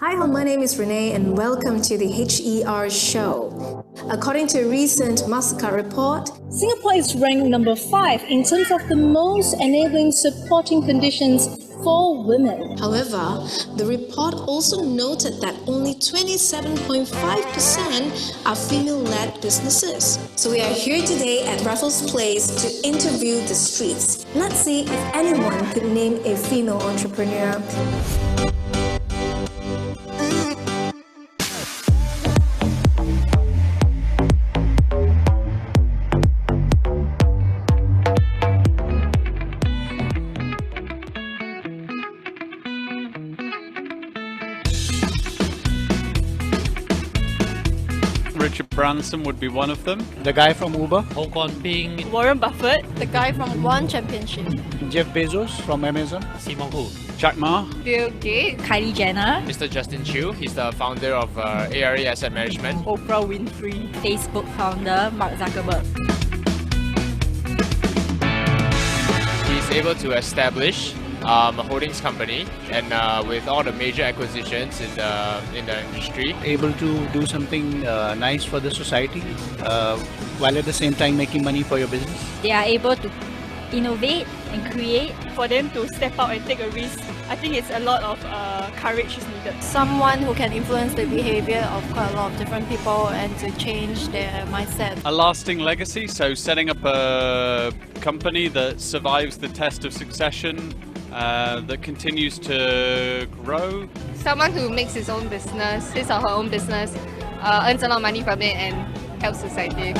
Hi, my name is Renee and welcome to the H.E.R. show. According to a recent Mastercard report, Singapore is ranked number 5 in terms of the most enabling supporting conditions for women. However, the report also noted that only 27.5% are female-led businesses. So we are here today at Raffles Place to interview the streets. Let's see if anyone could name a female entrepreneur. Richard Branson would be one of them. The guy from Uber, Hong Kong Ping, Warren Buffett, the guy from One Championship, Jeff Bezos from Amazon, Simon Hu, Jack Ma. Bill Gates, Kylie Jenner, Mr. Justin Chiu, he's the founder of H.E.R. Asset Management. Oprah Winfrey, Facebook founder Mark Zuckerberg. He's able to establish a holdings company, and with all the major acquisitions in the industry, able to do something nice for the society while at the same time making money for your business. They are able to innovate and create. for them to step out and take a risk. I think it's a lot of courage is needed. Someone who can influence the behavior of quite a lot of different people and to change their mindset. A lasting legacy, so setting up a company that survives the test of succession, that continues to grow. Someone who makes his own business, his or her own business, earns a lot of money from it and helps society.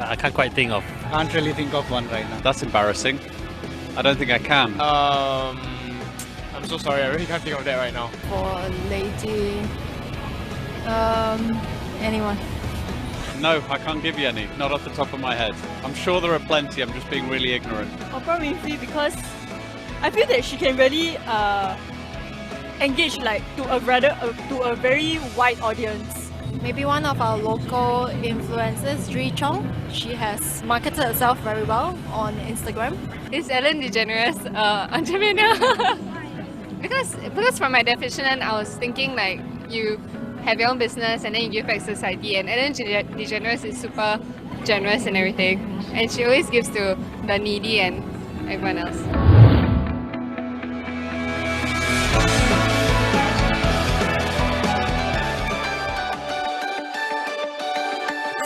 I can't quite think of. Can't really think of one right now. That's embarrassing. I don't think I can. I'm so sorry, I really can't think of that right now. For a lady, anyone. No, I can't give you any, not off the top of my head. I'm sure there are plenty, I'm just being really ignorant. Oprah Winfrey, because I feel that she can really engage like to a very wide audience. Maybe one of our local influencers, Dri Chong. She has marketed herself very well on Instagram. Is Ellen DeGeneres entrepreneur? because from my definition, I was thinking like you have your own business and then you give back to society, and Ellen DeGeneres is super generous and everything, and she always gives to the needy and everyone else.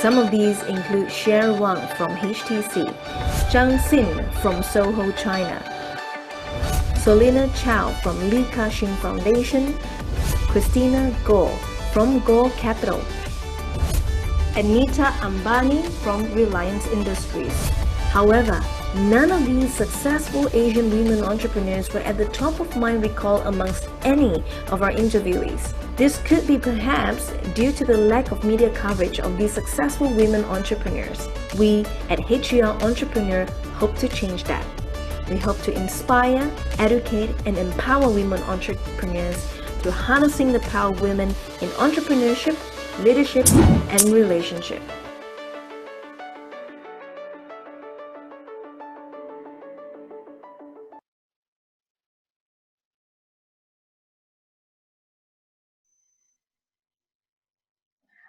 Some of these include H.E.R. Wang from HTC, Zhang Xin from Soho, China, Solina Chow from Li Ka-shing Foundation, Christina Gore from Gore Capital, Anita Ambani from Reliance Industries. However, none of these successful Asian women entrepreneurs were at the top of my recall amongst any of our interviewees. This could be perhaps due to the lack of media coverage of these successful women entrepreneurs. We at H.E.R. Entrepreneur hope to change that. We hope to inspire, educate, and empower women entrepreneurs through harnessing the power of women in entrepreneurship, leadership, and relationship.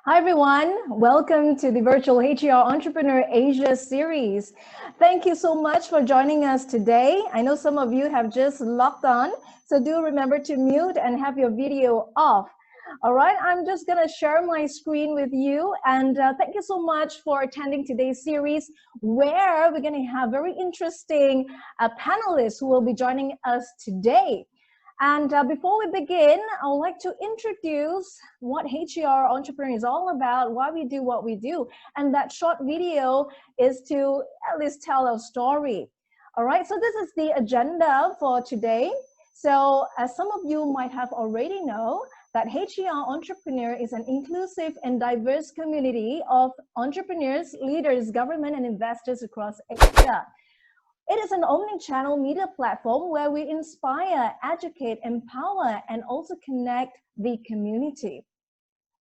Hi everyone, welcome to the virtual H.E.R. Entrepreneur Asia series. Thank you so much for joining us today. I know some of you have just logged on, so do remember to mute and have your video off. All right, I'm just gonna share my screen with you, and thank you so much for attending today's series where we're gonna have very interesting panelists who will be joining us today. And before we begin, I would like to introduce what H.E.R. Entrepreneur is all about, why we do what we do. And that short video is to at least tell our story. All right, so this is the agenda for today. So as some of you might have already know, that H.E.R. Entrepreneur is an inclusive and diverse community of entrepreneurs, leaders, government, and investors across Asia. It is an omni-channel media platform where we inspire, educate, empower, and also connect the community.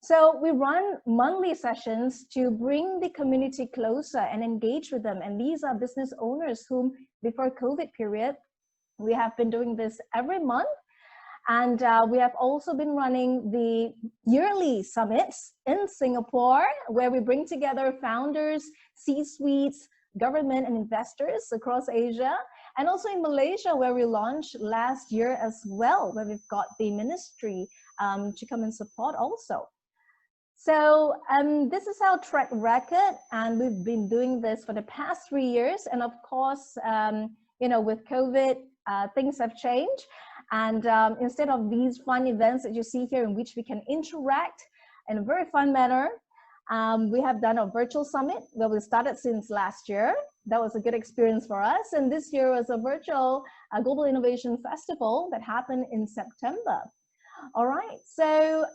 So we run monthly sessions to bring the community closer and engage with them. And these are business owners whom, before COVID period, We have been doing this every month. And we have also been running the yearly summits in Singapore, where we bring together founders, C-suites, government and investors across Asia, and also in Malaysia, where we launched last year as well, where we've got the ministry to come and support also. So this is our track record, and we've been doing this for the past 3 years. And of course, you know, with COVID, things have changed. And instead of these fun events that you see here in which we can interact in a very fun manner, we have done a virtual summit where we started since last year. That was a good experience for us. And this year was a virtual Global Innovation Festival that happened in September. All right, so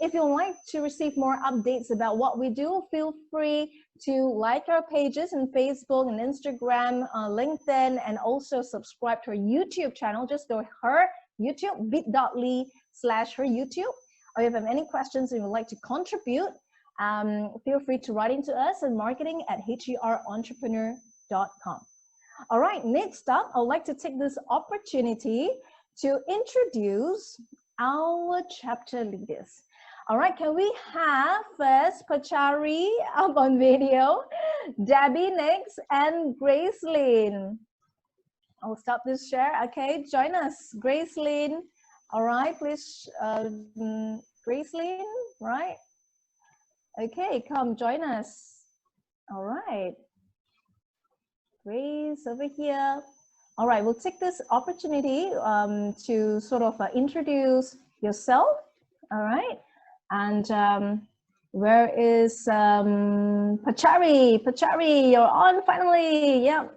if you'd like to receive more updates about what we do, feel free to like our pages on Facebook and Instagram, LinkedIn, and also subscribe to our YouTube channel. Just go to H.E.R YouTube, bit.ly/H.E.R YouTube. Or if you have any questions and you would like to contribute, feel free to write into us at marketing@HERentrepreneur.com. All right, next up, I would like to take this opportunity to introduce our chapter leaders. All right, can we have first Pachari up on video, Debbie next, and Gracelyn. I'll stop this share. Okay, join us, Gracelyn. All right, please, Gracelyn, right? Okay, come join us. All right, Grace over here. All right, we'll take this opportunity to sort of introduce yourself. All right, and where is Pachari? Pachari, you're on finally. Yeah.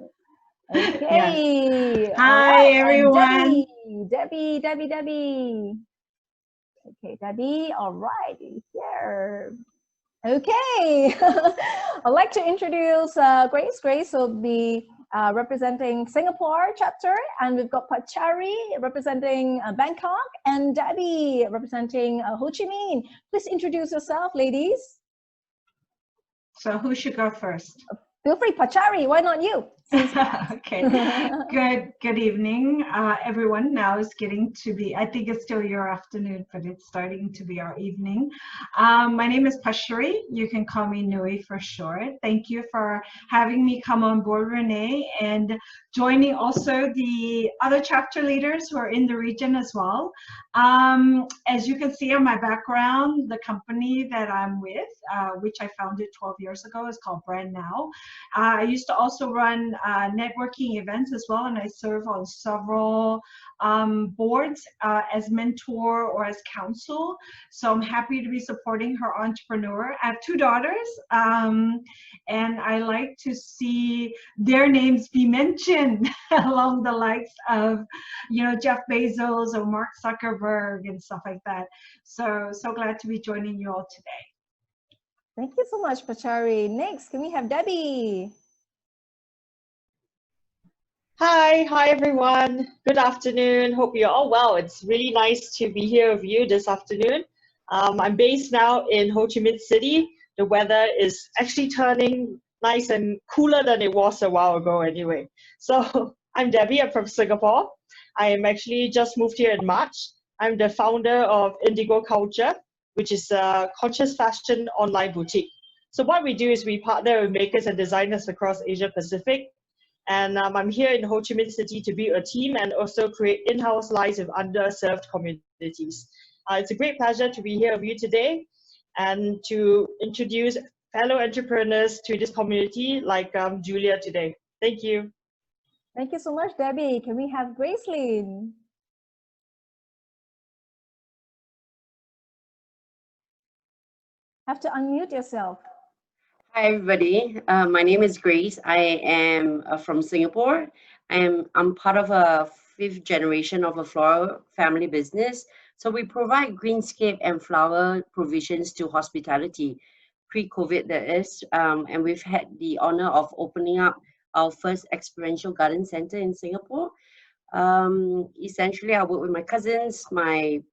Okay. Yeah. Hi, everyone. Debbie. Okay, Debbie. All right, here. Okay. I'd like to introduce Grace. Grace will be representing Singapore chapter, and we've got Pachari representing Bangkok, and Debbie representing Ho Chi Minh. Please introduce yourself, ladies. So who should go first? Feel free, Pachari. Why not you? Okay. Good evening, everyone. Now it's getting to be, I think it's still your afternoon, but it's starting to be our evening. My name is Pachari. You can call me Nui for short. Thank you for having me come on board, Renee, and joining also the other chapter leaders who are in the region as well. As you can see on my background, the company that I'm with, which I founded 12 years ago, is called Brand Now. I used to also run networking events as well, and I serve on several boards as mentor or as counsel. So I'm happy to be supporting H.E.R Entrepreneur. I have 2 daughters, and I like to see their names be mentioned along the likes of, you know, Jeff Bezos or Mark Zuckerberg and stuff like that. So glad to be joining you all today. Thank you so much, Pachari. Next, can we have Debbie? Hi everyone. Good afternoon. Hope you're all well. It's really nice to be here with you this afternoon. I'm based now in Ho Chi Minh City. The weather is actually turning nice and cooler than it was a while ago anyway. So I'm Debbie, I'm from Singapore. I am actually just moved here in March. I'm the founder of Indigo Culture, which is a conscious fashion online boutique. So what we do is we partner with makers and designers across Asia Pacific. And I'm here in Ho Chi Minh City to build a team and also create in-house lives with underserved communities. It's a great pleasure to be here with you today and to introduce fellow entrepreneurs to this community like Giulia today. Thank you. Thank you so much, Debbie. Can we have Gracelyn? Have to unmute yourself. Hi everybody, my name is Grace. I am from Singapore. I'm part of a 5th generation of a floral family business. So we provide greenscape and flower provisions to hospitality, pre-COVID that is. And we've had the honor of opening up our first experiential garden center in Singapore. Essentially, I work with my cousins, my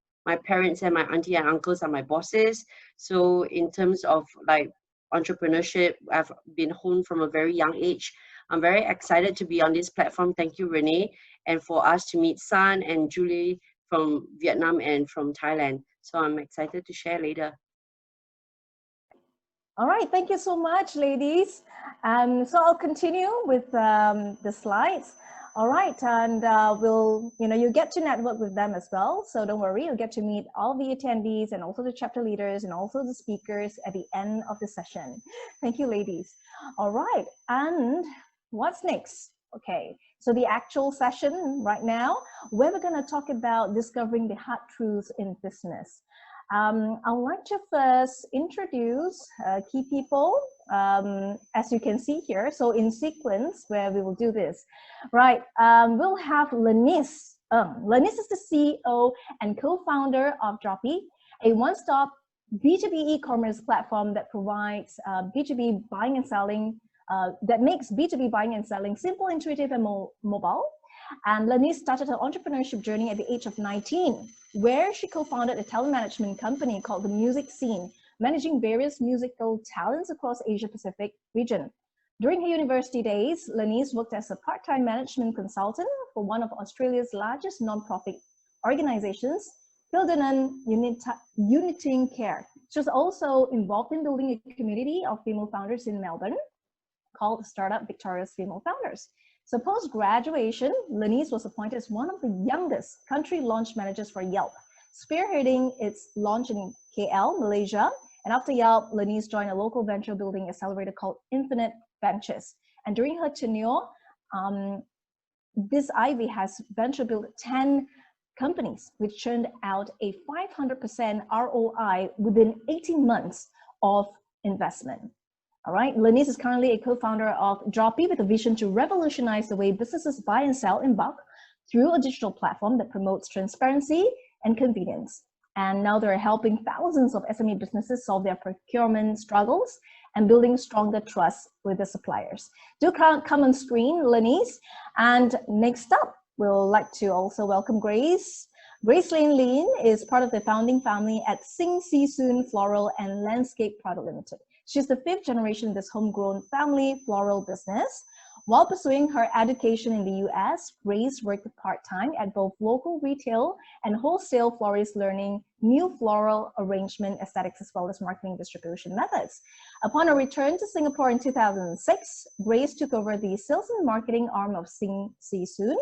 parents and my auntie and uncles are my bosses. So in terms of like entrepreneurship, I've been honed from a very young age. I'm very excited to be on this platform. Thank you, Renee, and for us to meet San and Giulia from Vietnam and from Thailand. So I'm excited to share later. All right, thank you so much, ladies. So I'll continue with the slides. All right, and you get to network with them as well. So don't worry, you'll get to meet all the attendees and also the chapter leaders and also the speakers at the end of the session. Thank you, ladies. All right, and what's next? Okay, so the actual session right now, where we're going to talk about discovering the hard truths in business. I'd like to first introduce key people, as you can see here. So in sequence, where we will do this, right? We'll have Lennise. Lennise is the CEO and co-founder of Dropee, a one-stop B2B e-commerce platform that provides B2B buying and selling, that makes B2B buying and selling simple, intuitive, and mobile. And Lennise started her entrepreneurship journey at the age of 19, where she co-founded a talent management company called The Music Scene, managing various musical talents across Asia-Pacific region. During her university days, Lennise worked as a part-time management consultant for one of Australia's largest non-profit organizations, Hildenan Uniting Care. She was also involved in building a community of female founders in Melbourne called Startup Victoria's Female Founders. So post-graduation, Lennise was appointed as one of the youngest country launch managers for Yelp, spearheading its launch in KL, Malaysia. And after Yelp, Lennise joined a local venture building accelerator called Infinite Ventures. And during her tenure, this Ivy has venture built 10 companies, which churned out a 500% ROI within 18 months of investment. All right, Lennise is currently a co-founder of Dropee with a vision to revolutionize the way businesses buy and sell in bulk through a digital platform that promotes transparency and convenience. And now they're helping thousands of SME businesses solve their procurement struggles and building stronger trust with the suppliers. Do come on screen, Lennise. And next up, we'll like to also welcome Grace. Grace Lin is part of the founding family at Sing Si Soon Floral and Landscape Product Limited. She's the 5th generation in this homegrown family floral business. While pursuing her education in the US, Grace worked part-time at both local retail and wholesale florists, learning new floral arrangement aesthetics as well as marketing distribution methods. Upon her return to Singapore in 2006, Grace took over the sales and marketing arm of Sing Si Soon,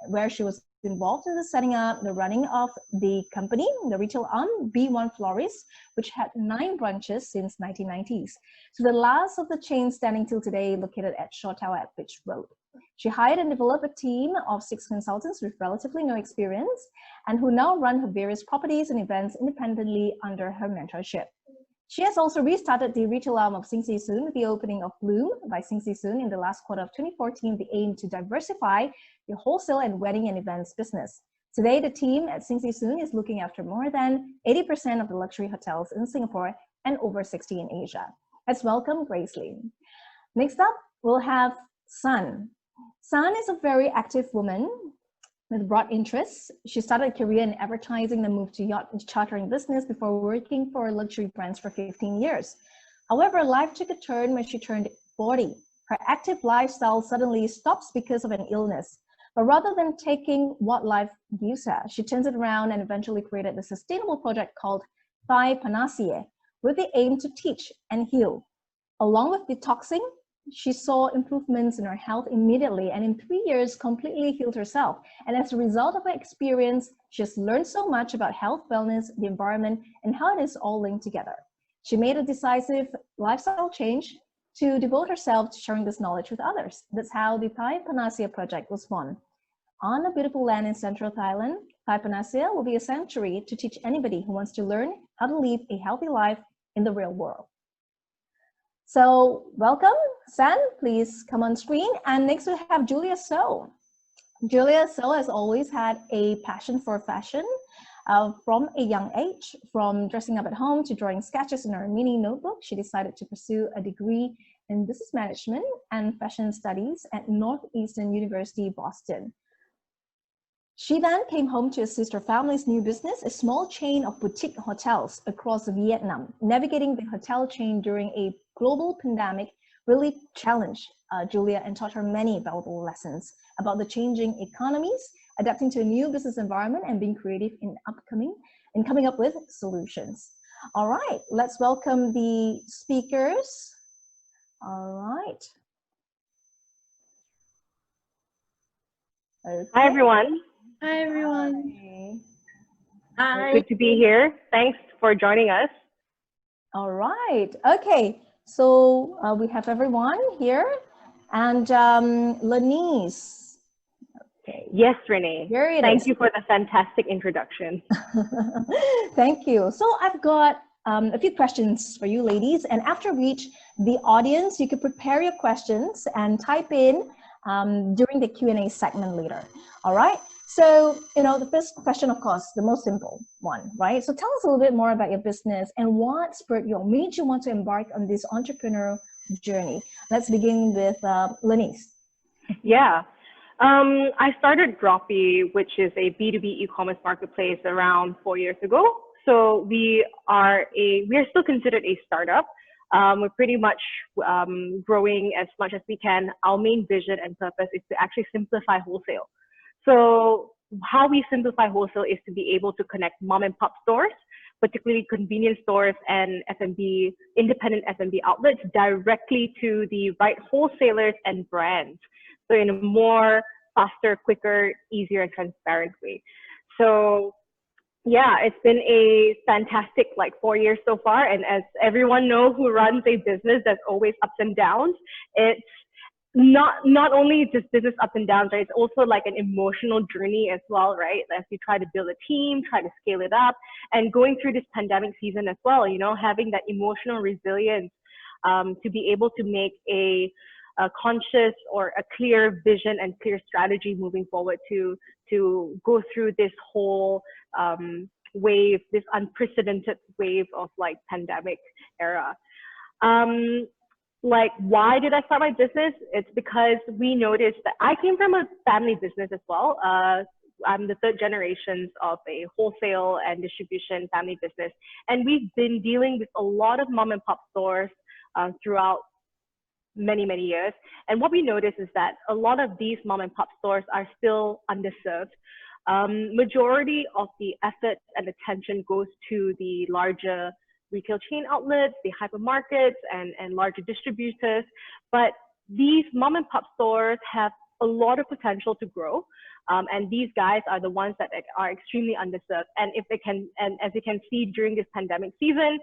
where she was involved in the setting up, the running of the company, the retail arm, B1 Florist, which had 9 branches since 1990s. So the last of the chain standing till today, located at Shaw Tower at Beach Road. She hired and developed a team of 6 consultants with relatively no experience and who now run her various properties and events independently under her mentorship. She has also restarted the retail arm of Sing Si Soon with the opening of Bloom by Sing Si Soon in the last quarter of 2014, the aim to diversify the wholesale and wedding and events business. Today, the team at Sing Si Soon is looking after more than 80% of the luxury hotels in Singapore and over 60 in Asia. Let's welcome Grace Lin. Next up, we'll have San. San is a very active woman with broad interests. She started a career in advertising, then moved to yacht chartering business before working for luxury brands for 15 years. However, life took a turn when she turned 40. Her active lifestyle suddenly stops because of an illness. But rather than taking what life gives her, she turns it around and eventually created a sustainable project called Panacea, with the aim to teach and heal. Along with detoxing, she saw improvements in her health immediately, and in 3 years completely healed herself. And as a result of her experience, she has learned so much about health, wellness, the environment, and how it is all linked together. She made a decisive lifestyle change to devote herself to sharing this knowledge with others. That's how the Panacea project was born. On a beautiful land in central Thailand, Panacea will be a sanctuary to teach anybody who wants to learn how to live a healthy life in the real world. So welcome, San, please come on screen. And next we have Giulia So. Giulia So has always had a passion for fashion from a young age. From dressing up at home to drawing sketches in her mini notebook, she decided to pursue a degree in business management and fashion studies at Northeastern University, Boston. She then came home to assist her family's new business, a small chain of boutique hotels across Vietnam. Navigating the hotel chain during a global pandemic really challenged Giulia and taught her many valuable lessons about the changing economies, adapting to a new business environment, and being creative in coming up with solutions. All right, let's welcome the speakers. All right. Okay. Hi, everyone. Hi, everyone. Hi. Good to be here. Thanks for joining us. All right. Okay. So we have everyone here. And Lennise. Okay. Yes, Renee. Here it Thank is. you for the fantastic introduction. Thank you. So I've got a few questions for you ladies. And after each, the audience, you could prepare your questions and type in during the Q&A segment later. All right. So, the first question, of course, the most simple one, right? So tell us a little bit more about your business and what made you want to embark on this entrepreneurial journey. Let's begin with Lennise. Yeah. I started Dropee, which is a B2B e-commerce marketplace around 4 years ago. So we are still considered a startup. We're pretty much growing as much as we can. Our main vision and purpose is to actually simplify wholesale. So how we simplify wholesale is to be able to connect mom and pop stores, particularly convenience stores and F&B, independent F&B outlets, directly to the right wholesalers and brands. So in a more faster, quicker, easier, and transparent way. So yeah, it's been a fantastic 4 years so far. And as everyone knows who runs a business, there's always ups and downs. It's not only just business ups and downs, right? It's also like an emotional journey as well, right? As you try to build a team, try to scale it up, and going through this pandemic season as well, having that emotional resilience to be able to make a conscious or a clear vision and clear strategy moving forward to go through this whole wave, this unprecedented wave of pandemic era. Why did I start my business? It's because we noticed that I came from a family business as well. I'm the third generation of a wholesale and distribution family business. And we've been dealing with a lot of mom and pop stores throughout many years. And what we noticed is that a lot of these mom and pop stores are still underserved. Majority of the effort and attention goes to the larger retail chain outlets, the hypermarkets, and larger distributors. But these mom and pop stores have a lot of potential to grow. And these guys are the ones that are extremely underserved. And if they can, and as you can see during this pandemic season,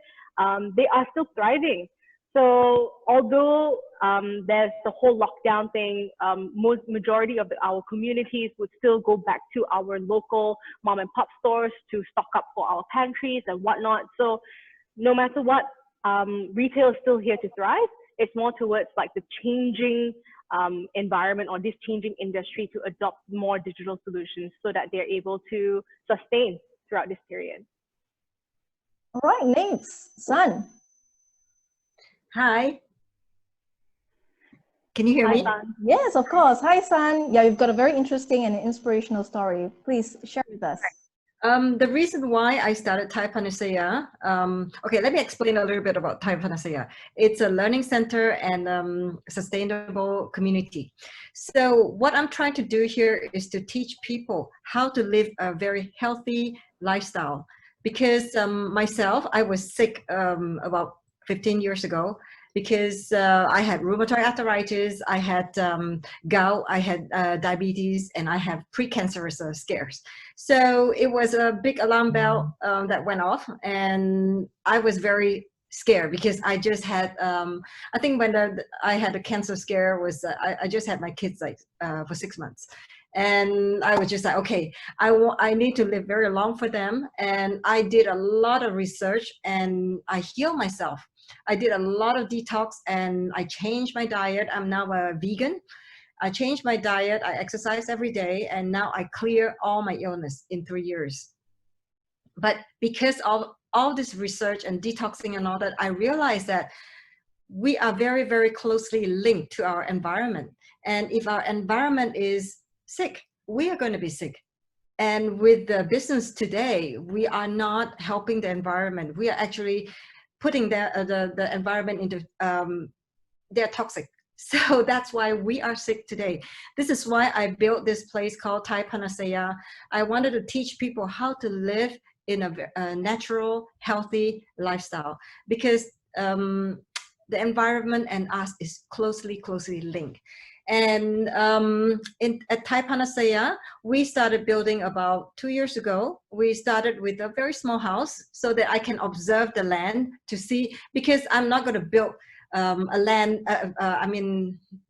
they are still thriving. So although there's the whole lockdown thing, majority of our communities would still go back to our local mom and pop stores to stock up for our pantries and whatnot. So no matter what, retail is still here to thrive. It's more towards the changing environment or this changing industry to adopt more digital solutions so that they're able to sustain throughout this period. All right, next, Sun. Hi. Can you hear me? Sun. Yes, of course. Hi, Sun. Yeah, you've got a very interesting and inspirational story. Please share with us. The reason why I started Thai Panisaya, okay, let me explain a little bit about Thai Panisaya. It's a learning center and sustainable community. So what I'm trying to do here is to teach people how to live a very healthy lifestyle. Because myself, I was sick about 15 years ago because I had rheumatoid arthritis, I had gout, I had diabetes, and I have precancerous scares. So it was a big alarm bell that went off, and I was very scared because I just had, I think when I had a cancer scare was, I just had my kids for 6 months. And I was just like, okay, I need to live very long for them. And I did a lot of research and I healed myself. I did a lot of detox and I changed my diet. I'm now a vegan. I changed my diet. I exercise every day. And now I clear all my illness in 3 years. But because of all this research and detoxing and all that, I realized that we are very, very closely linked to our environment. And if our environment is sick, we are going to be sick. And with the business today, we are not helping the environment. We are actually putting the environment into they're toxic. So that's why we are sick today. This is why I built this place called Thai Panacea. I wanted to teach people how to live in a natural, healthy lifestyle, because the environment and us is closely linked. And at Thai Panacea, we started building about 2 years ago. We started with a very small house so that I can observe the land to see, because I'm not going to build a land,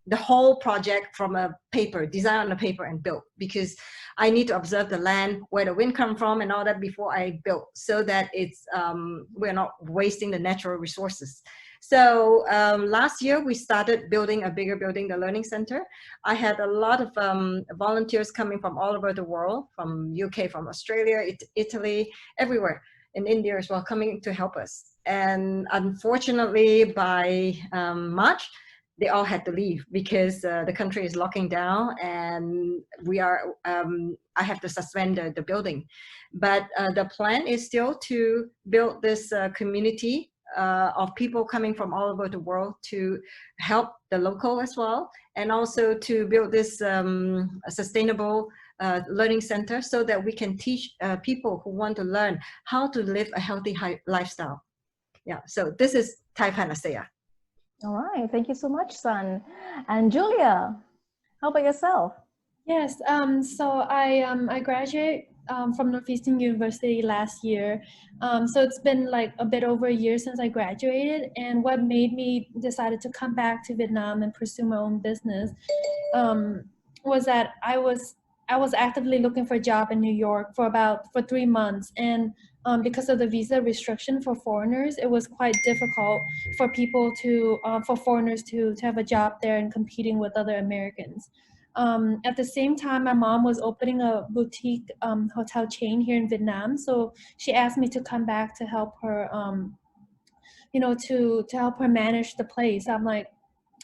the whole project from a paper, design on a paper and build, because I need to observe the land, where the wind come from and all that before I build, so that it's we're not wasting the natural resources. So last year we started building a bigger building, the learning center. I had a lot of volunteers coming from all over the world, from UK, from Australia, Italy, everywhere, in India as well, coming to help us. And unfortunately by March, they all had to leave because the country is locking down, and we are, I have to suspend the building. But the plan is still to build this community of people coming from all over the world to help the local as well, and also to build this sustainable learning center, so that we can teach people who want to learn how to live a healthy lifestyle. Yeah, so this is Thai Panacea. All right, thank you so much, San. And Giulia, how about yourself? Yes, so I graduated from Northeastern University last year. So it's been like a bit over a year since I graduated, and what made me decided to come back to Vietnam and pursue my own business was that I was actively looking for a job in New York for 3 months, and because of the visa restriction for foreigners, it was quite difficult for people to for foreigners to have a job there and competing with other Americans. At the same time, my mom was opening a boutique hotel chain here in Vietnam, so she asked me to come back to help her, to help her manage the place. I'm like,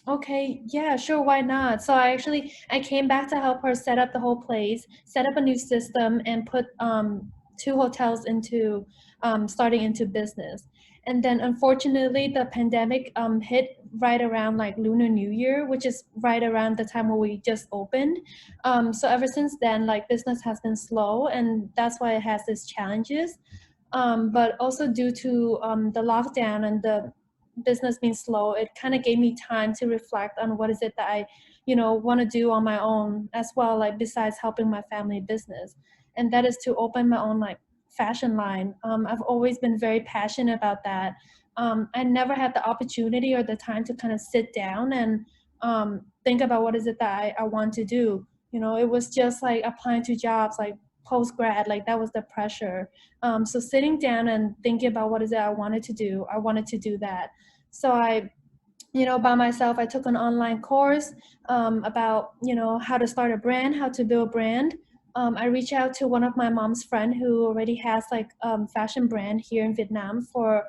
okay, yeah, sure, why not? So I came back to help her set up the whole place, set up a new system, and put 2 hotels into starting into business. And then unfortunately the pandemic hit right around like Lunar New Year, which is right around the time where we just opened. So ever since then, like, business has been slow, and that's why it has its challenges. But also due to the lockdown and the business being slow, it kind of gave me time to reflect on what is it that I, want to do on my own as well, like besides helping my family business. And that is to open my own like fashion line. I've always been very passionate about that. I never had the opportunity or the time to kind of sit down and think about what is it that I want to do. It was just like applying to jobs, like post-grad, like that was the pressure. So sitting down and thinking about what is it I wanted to do that. So I, by myself, I took an online course about, how to start a brand, how to build a brand. I reached out to one of my mom's friend who already has like fashion brand here in Vietnam for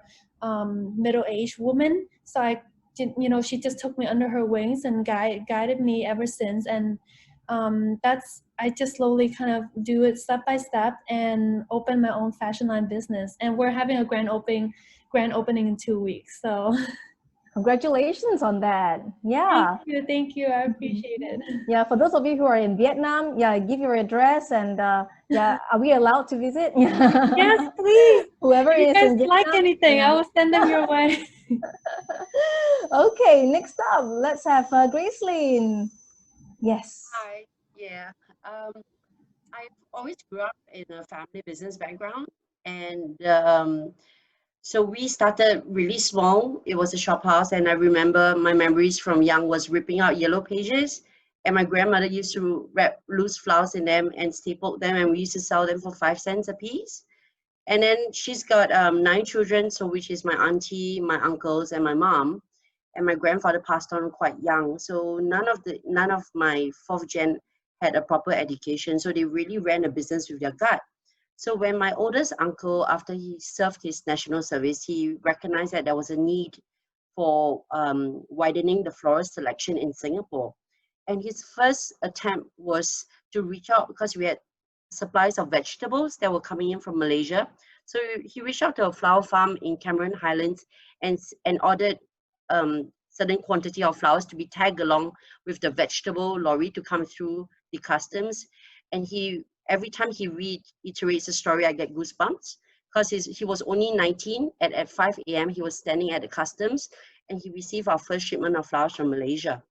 middle-aged women. So I did, she just took me under her wings and guided me ever since. And I just slowly kind of do it step by step and open my own fashion line business. And we're having a grand opening in 2 weeks. So congratulations on that. Yeah. Thank you. I appreciate it. Yeah, for those of you who are in Vietnam, yeah, give your address, and yeah, are we allowed to visit? Yes, please. Whoever if you is guys in Vietnam, like anything, yeah. I will send them your way. Okay, next up, let's have Gracelyn. Yes. Hi. Yeah. I've always grew up in a family business background, and so we started really small. It was a shop house, and I remember my memories from young was ripping out yellow pages, and my grandmother used to wrap loose flowers in them and staple them, and we used to sell them for 5 cents a piece. And then she's got 9 children, so which is my auntie, my uncles, and my mom. And my grandfather passed on quite young, so none of my 4th gen had a proper education, so they really ran a business with their gut. So when my oldest uncle, after he served his national service, he recognized that there was a need for widening the floral selection in Singapore. And his first attempt was to reach out, because we had supplies of vegetables that were coming in from Malaysia. So he reached out to a flower farm in Cameron Highlands and ordered certain quantity of flowers to be tagged along with the vegetable lorry to come through the customs. And every time he reiterates the story, I get goosebumps, because he was only 19 at 5 a.m. He was standing at the customs, and he received our first shipment of flowers from Malaysia.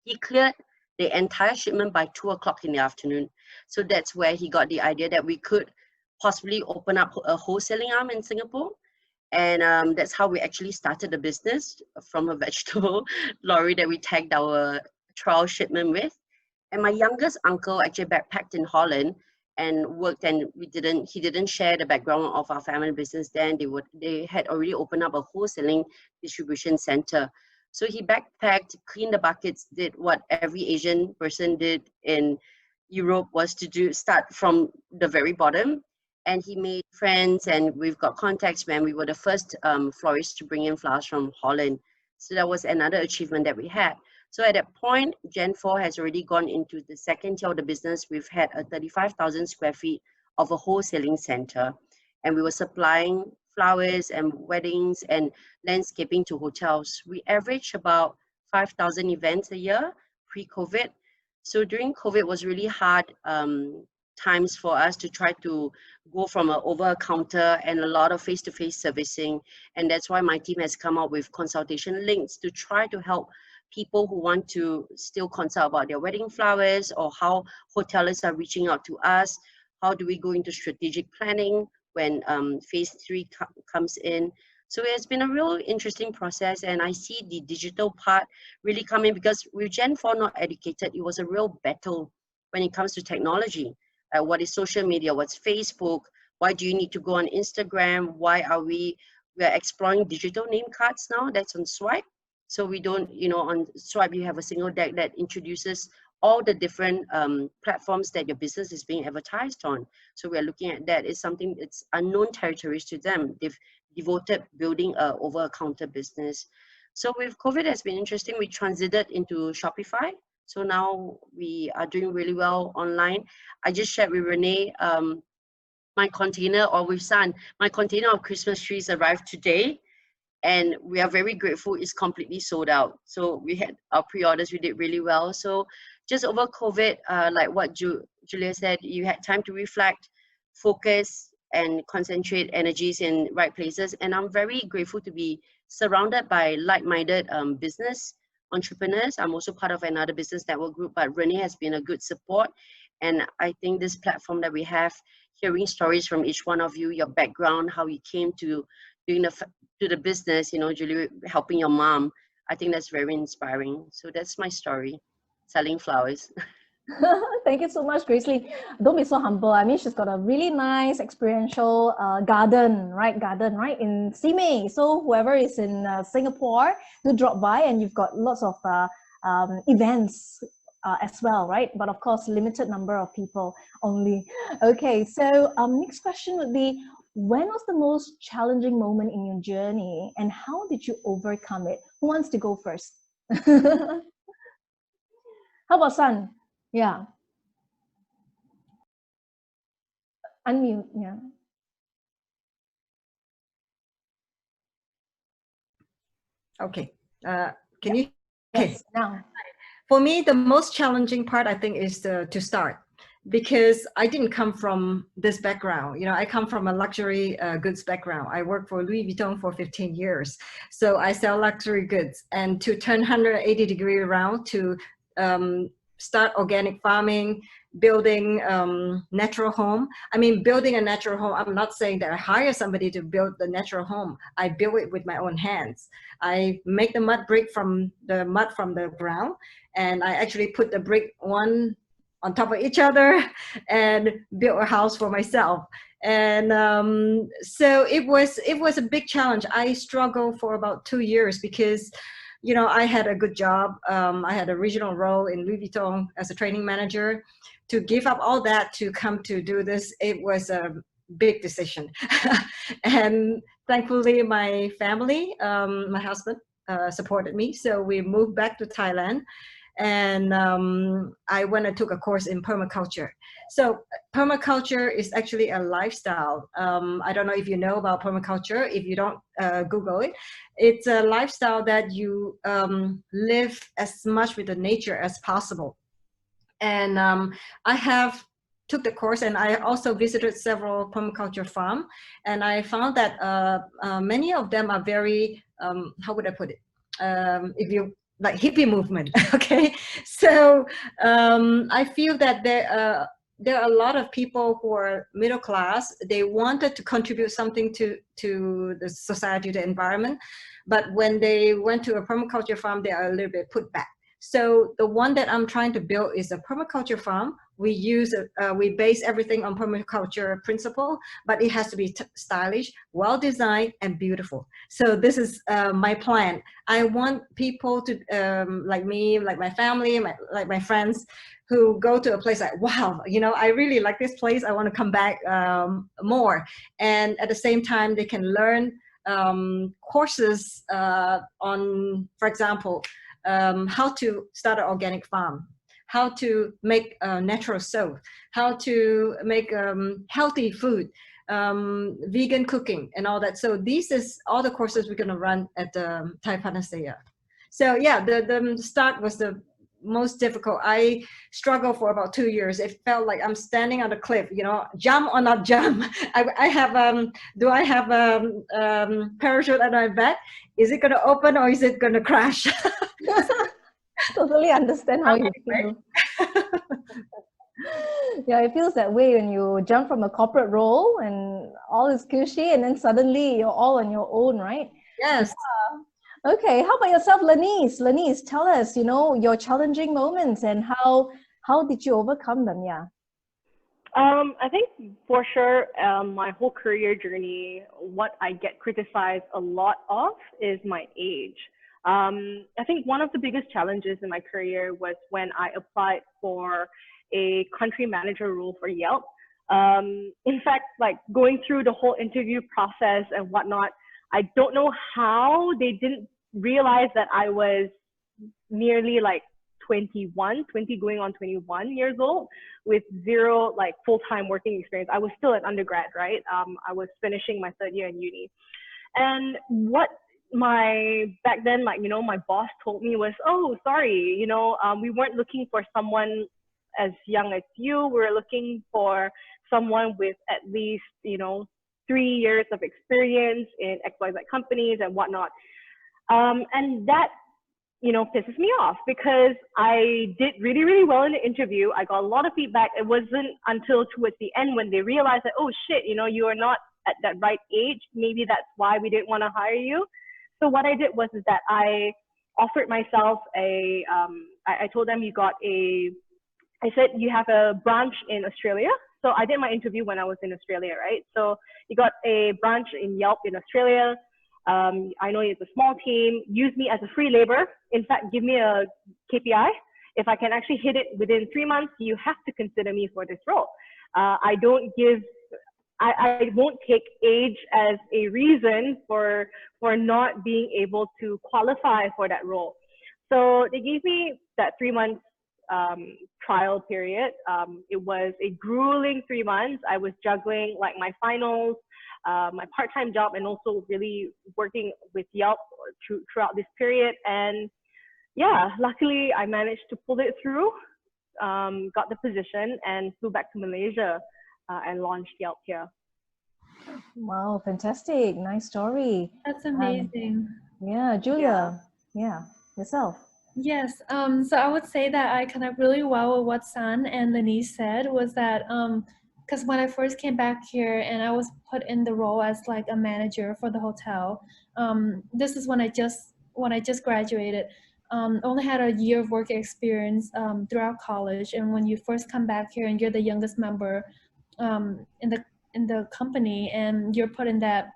He cleared the entire shipment by 2 o'clock in the afternoon. So that's where he got the idea that we could possibly open up a wholesaling arm in Singapore. And that's how we actually started the business, from a vegetable lorry that we tagged our trial shipment with. And my youngest uncle actually backpacked in Holland and worked, and he didn't share the background of our family business then. They had already opened up a wholesaling distribution center. So he backpacked, cleaned the buckets, did what every Asian person did in Europe, was to start from the very bottom. And he made friends, and we've got contacts, when we were the first florists to bring in flowers from Holland. So that was another achievement that we had. So at that point, Gen 4 has already gone into the second year of the business. We've had a 35,000 square feet of a wholesaling center, and we were supplying flowers and weddings and landscaping to hotels. We averaged about 5,000 events a year pre-COVID. So during COVID, it was really hard times for us to try to go from an over-counter and a lot of face-to-face servicing. And that's why my team has come up with consultation links to try to help people who want to still consult about their wedding flowers, or how hoteliers are reaching out to us. How do we go into strategic planning when phase 3 comes in? So it's been a real interesting process, and I see the digital part really coming, because with Gen 4 not educated, it was a real battle when it comes to technology. What is social media? What's Facebook? Why do you need to go on Instagram? Why are we are exploring digital name cards now that's on Swipe? So we don't, on Swipe, you have a single deck that introduces all the different platforms that your business is being advertised on. So we're looking at that. It's something that's unknown territories to them. They've devoted building a over-a-counter business. So with COVID, has been interesting. We transited into Shopify. So now we are doing really well online. I just shared with Renee my container, or with San, my container of Christmas trees arrived today. And we are very grateful it's completely sold out. So we had our pre-orders, we did really well. So just over COVID, like what Giulia said, you had time to reflect, focus, and concentrate energies in right places. And I'm very grateful to be surrounded by like-minded business entrepreneurs. I'm also part of another business network group, but Renee has been a good support. And I think this platform that we have, hearing stories from each one of you, your background, how you came to doing the business, Giulia, helping your mom, I think that's very inspiring. So that's my story, selling flowers. Thank you so much, Grace Lee. Don't be so humble. I mean, she's got a really nice experiential garden, right, in Simei. So whoever is in Singapore, do drop by, and you've got lots of events as well, right? But of course, limited number of people only. Okay, so next question would be, when was the most challenging moment in your journey, and how did you overcome it? Who wants to go first? How about San? Yeah. Unmute, yeah. Okay. Can you? Okay. Yes, now. For me, the most challenging part, I think, is to start, because I didn't come from this background. I come from a luxury goods background. I worked for Louis Vuitton for 15 years. So I sell luxury goods, and to turn 180-degree around to start organic farming, building natural home. I mean, building a natural home, I'm not saying that I hire somebody to build the natural home. I build it with my own hands. I make the mud brick from the ground, and I actually put the brick one on top of each other and build a house for myself. And so it was a big challenge. I struggled for about 2 years because I had a good job. I had a regional role in Louis Vuitton as a training manager. To give up all that to come to do this, it was a big decision. And thankfully, my family, my husband supported me. So we moved back to Thailand. and I went and took a course in permaculture. So permaculture is actually a lifestyle. I don't know if you know about permaculture. If you don't, Google it. It's a lifestyle that you live as much with the nature as possible. And I have took the course, and I also visited several permaculture farms, and I found that many of them are very, how would I put it? If you like hippie movement, okay? So I feel that there are a lot of people who are middle class. They wanted to contribute something to the society, the environment, but when they went to a permaculture farm, they are a little bit put back. So the one that I'm trying to build is a permaculture farm. We base everything on permaculture principle, but it has to be stylish, well designed, and beautiful. So this is my plan. I want people to like me, like my family, like my friends, who go to a place like, wow, you know, I really like this place. I want to come back more. And at the same time, they can learn courses on, for example, how to start an organic farm, how to make natural soap, how to make healthy food, vegan cooking, and all that. So these is all the courses we're going to run at the Thai Panacea. So yeah, the start was the most difficult. I struggled for about 2 years. It felt like I'm standing on a cliff, you know, jump or not jump. I have, do I have a parachute at my back? Is it going to open or is it going to crash? Totally understand how you feel. Yeah, it feels that way when you jump from a corporate role and all is cushy, and then suddenly you're all on your own, right? Yes. Okay, how about yourself, Lennise? Lennise, tell us, you know, your challenging moments and how did you overcome them? Yeah. I think for sure, my whole career journey, what I get criticized a lot of is my age. I think one of the biggest challenges in my career was when I applied for a country manager role for Yelp. In fact, like going through the whole interview process and whatnot, I don't know how they didn't realize that I was nearly like 20 going on 21 years old with zero like full-time working experience. I was still an undergrad, right? I was finishing my third year in uni. And what back then, like, you know, my boss told me was, oh, sorry, you know, we weren't looking for someone as young as you. We were looking for someone with at least, you know, 3 years of experience in XYZ companies and whatnot. And that, you know, pisses me off because I did really, really well in the interview. I got a lot of feedback. It wasn't until towards the end when they realized that, oh shit, you know, you are not at that right age. Maybe that's why we didn't want to hire you. So what I did was that I offered myself I told them I said, you have a branch in Australia. So I did my interview when I was in Australia, right? So you got a branch in Yelp in Australia. I know it's a small team. Use me as a free labor. In fact, give me a KPI. If I can actually hit it within 3 months, you have to consider me for this role. I won't take age as a reason for not being able to qualify for that role. So they gave me that 3 months trial period. It was a grueling 3 months. I was juggling like my finals, my part-time job, and also really working with Yelp throughout this period. And yeah, luckily I managed to pull it through, got the position, and flew back to Malaysia and launched Yelp here. Wow, fantastic. Nice story. That's amazing. Yeah, Giulia. Yeah, yourself. Yes, so I would say that I connect really well with what San and Lennise said was that, because when I first came back here and I was put in the role as like a manager for the hotel, this is when I just graduated, only had a year of work experience throughout college, and when you first come back here and you're the youngest member in the company and you're put in that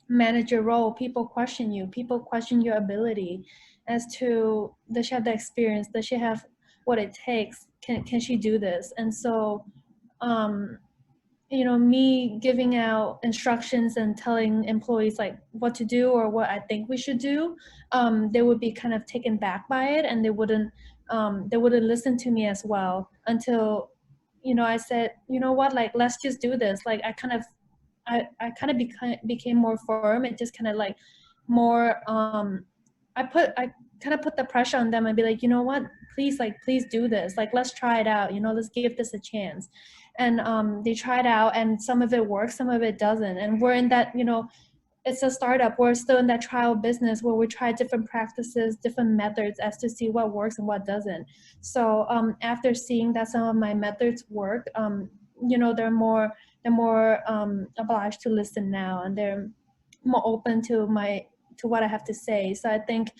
manager role, people question you, people question your ability as to, does she have the experience, does she have what it takes, can she do this? And so you know, me giving out instructions and telling employees like what to do or what I think we should do, they would be kind of taken back by it, and they wouldn't they wouldn't listen to me as well until, you know, I said, you know what, like, let's just do this. Like, I kind of became more firm and just kind of like more, I kind of put the pressure on them and be like, you know what, please do this. Like, let's try it out, you know, let's give this a chance. And they tried out, and some of it works, some of it doesn't. And we're in that, you know, it's a startup. We're still in that trial business where we try different practices, different methods as to see what works and what doesn't. So after seeing that some of my methods work, you know, they're more obliged to listen now, and they're more open to what I have to say. So I think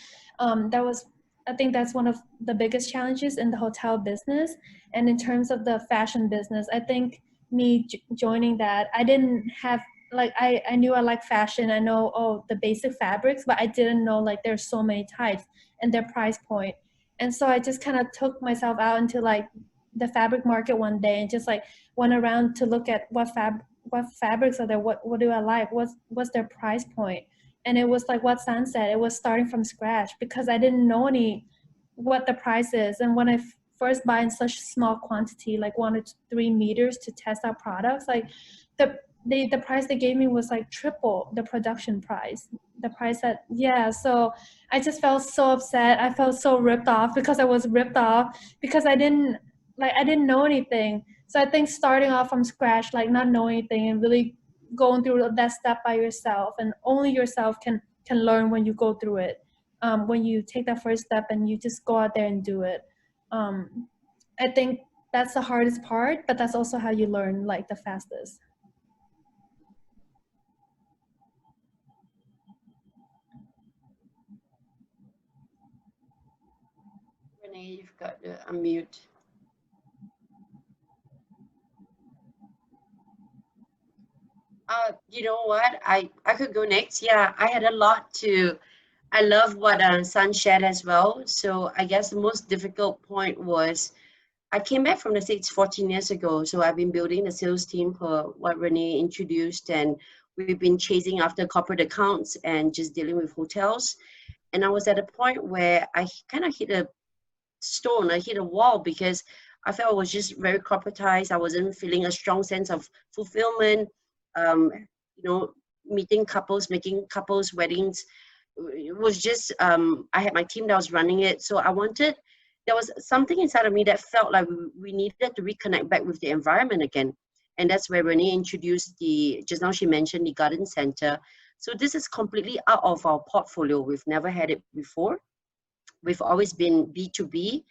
that's one of the biggest challenges in the hotel business. And in terms of the fashion business, I think me joining that, I didn't have, like, I knew I like fashion. I know, the basic fabrics, but I didn't know, like, there's so many types and their price point. And so I just kind of took myself out into, like, the fabric market one day and just, like, went around to look at what fabrics are there, what do I like, what's their price point. And it was like what San said, it was starting from scratch because I didn't know what the price is. And when I first buy in such small quantity, like 1 to 3 meters to test out products, like the price they gave me was like triple the production price, the price that, yeah. So I just felt so upset. I felt so ripped off because I was ripped off because I didn't know anything. So I think starting off from scratch, like not knowing anything and really going through that step by yourself, and only yourself can learn when you go through it. When you take that first step and you just go out there and do it. I think that's the hardest part, but that's also how you learn, like, the fastest. Renee, you've got to unmute. You know what? I could go next. Yeah, I had a lot to. I love what Sun shared as well. So I guess the most difficult point was I came back from the States 14 years ago. So I've been building the sales team for what Renee introduced, and we've been chasing after corporate accounts and just dealing with hotels. And I was at a point where I kind of hit a stone, I hit a wall because I felt I was just very corporatized. I wasn't feeling a strong sense of fulfillment. You know, meeting couples, making couples weddings. It was just, I had my team that was running it. So there was something inside of me that felt like we needed to reconnect back with the environment again. And that's where Renee introduced just now she mentioned the garden center. So this is completely out of our portfolio. We've never had it before. We've always been B2B.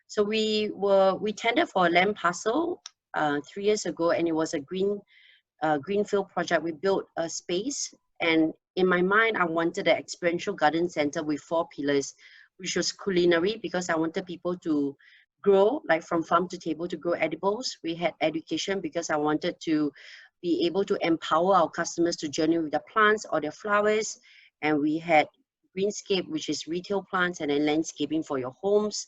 So we tendered for a land parcel 3 years ago, and it was a greenfield project. We built a space, and in my mind, I wanted an experiential garden center with 4 pillars, which was culinary, because I wanted people to grow, like from farm to table, to grow edibles. We had education because I wanted to be able to empower our customers to journey with their plants or their flowers. And we had greenscape, which is retail plants, and then landscaping for your homes.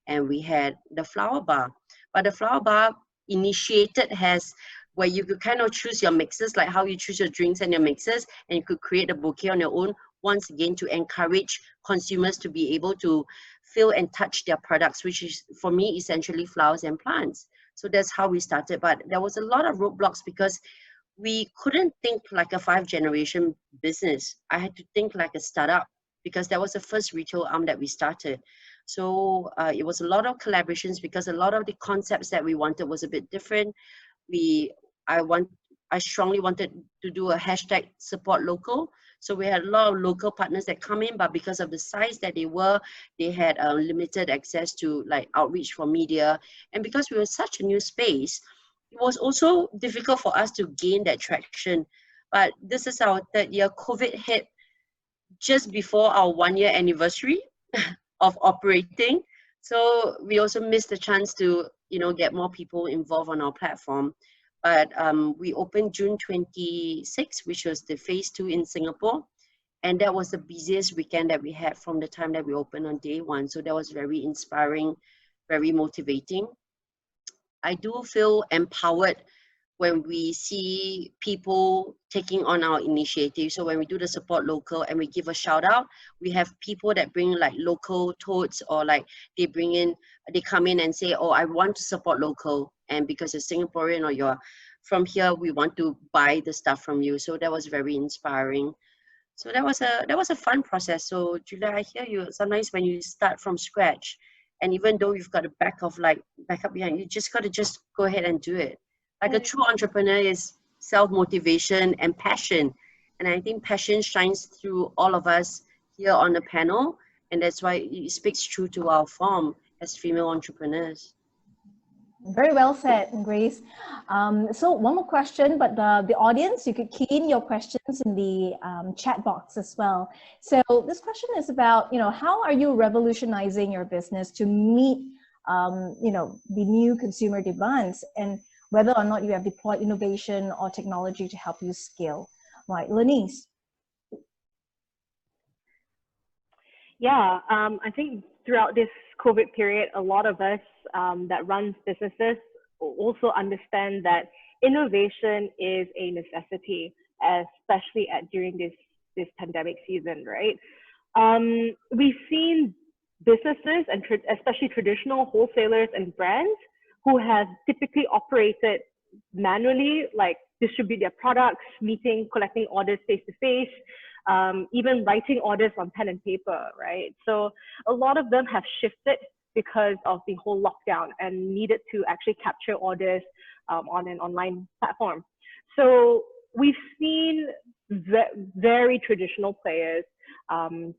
And we had the flower bar. But the flower bar initiated has where you could kind of choose your mixes, like how you choose your drinks and your mixes, and you could create a bouquet on your own, once again to encourage consumers to be able to feel and touch their products, which is, for me, essentially flowers and plants. So that's how we started. But there was a lot of roadblocks because we couldn't think like a 5th-generation business. I had to think like a startup because that was the first retail arm that we started. So it was a lot of collaborations because a lot of the concepts that we wanted was a bit different. I strongly wanted to do a hashtag support local. So we had a lot of local partners that come in, but because of the size that they had limited access to like outreach for media. And because we were such a new space, it was also difficult for us to gain that traction. But this is our 3rd year. COVID hit just before our 1-year anniversary of operating. So we also missed the chance to, get more people involved on our platform. But we opened June 26, which was the phase 2 in Singapore. And that was the busiest weekend that we had from the time that we opened on day 1. So that was very inspiring, very motivating. I do feel empowered when we see people taking on our initiative. So when we do the support local and we give a shout out, we have people that bring like local totes, or like they come in and say, oh, I want to support local, and because you're Singaporean or you're from here, we want to buy the stuff from you. So that was very inspiring. So that was a fun process. So Giulia, I hear you. Sometimes when you start from scratch, and even though you've got a backup behind, you just got to just go ahead and do it. Like a true entrepreneur is self-motivation and passion. And I think passion shines through all of us here on the panel. And that's why it speaks true to our form as female entrepreneurs. Very well said, Grace. So one more question, but the audience, you could key in your questions in the chat box as well. So this question is about, how are you revolutionizing your business to meet, the new consumer demands, and whether or not you have deployed innovation or technology to help you scale. Right, Lennise. Yeah, I think throughout this COVID period, a lot of us that runs businesses also understand that innovation is a necessity, especially during this pandemic season, right? We've seen businesses, and especially traditional wholesalers and brands, who have typically operated manually, like distribute their products, collecting orders face to face, even writing orders on pen and paper, right? So a lot of them have shifted because of the whole lockdown and needed to actually capture orders on an online platform. So we've seen very traditional players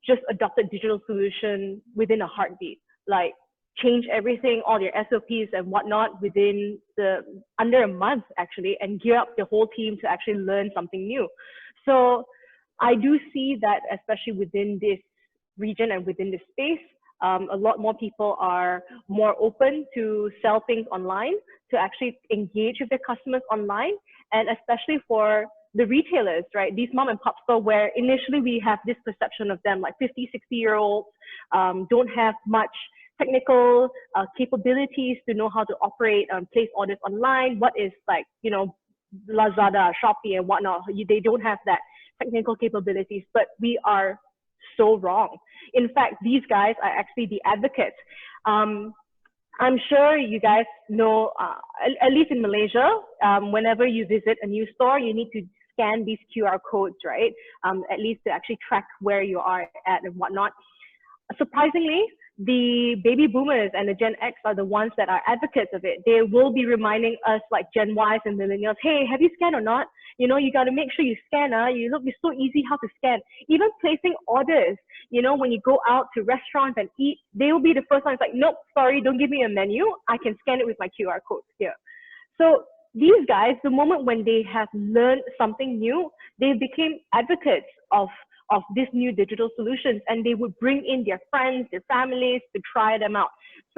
just adopted digital solution within a heartbeat, like change everything, all your SOPs and whatnot within under a month actually, and gear up the whole team to actually learn something new. So I do see that, especially within this region and within this space, a lot more people are more open to sell things online, to actually engage with their customers online, and especially for the retailers, right? These mom and pop stores where initially we have this perception of them like 50, 60-year-olds, don't have much technical capabilities to know how to operate, place orders online. What is like, Lazada, Shopee and whatnot. They don't have that technical capabilities, but we are so wrong. In fact, these guys are actually the advocates. I'm sure you guys know, at least in Malaysia, whenever you visit a new store, you need to scan these QR codes, right? At least to actually track where you are at and whatnot. Surprisingly, the baby boomers and the Gen X are the ones that are advocates of it. They will be reminding us, like Gen Ys and millennials, hey, have you scanned or not? You got to make sure you scan. It's so easy how to scan. Even placing orders, when you go out to restaurants and eat, they will be the first ones like, nope, sorry, don't give me a menu. I can scan it with my QR code here. So these guys, the moment when they have learned something new, they became advocates of these new digital solutions, and they would bring in their friends, their families to try them out.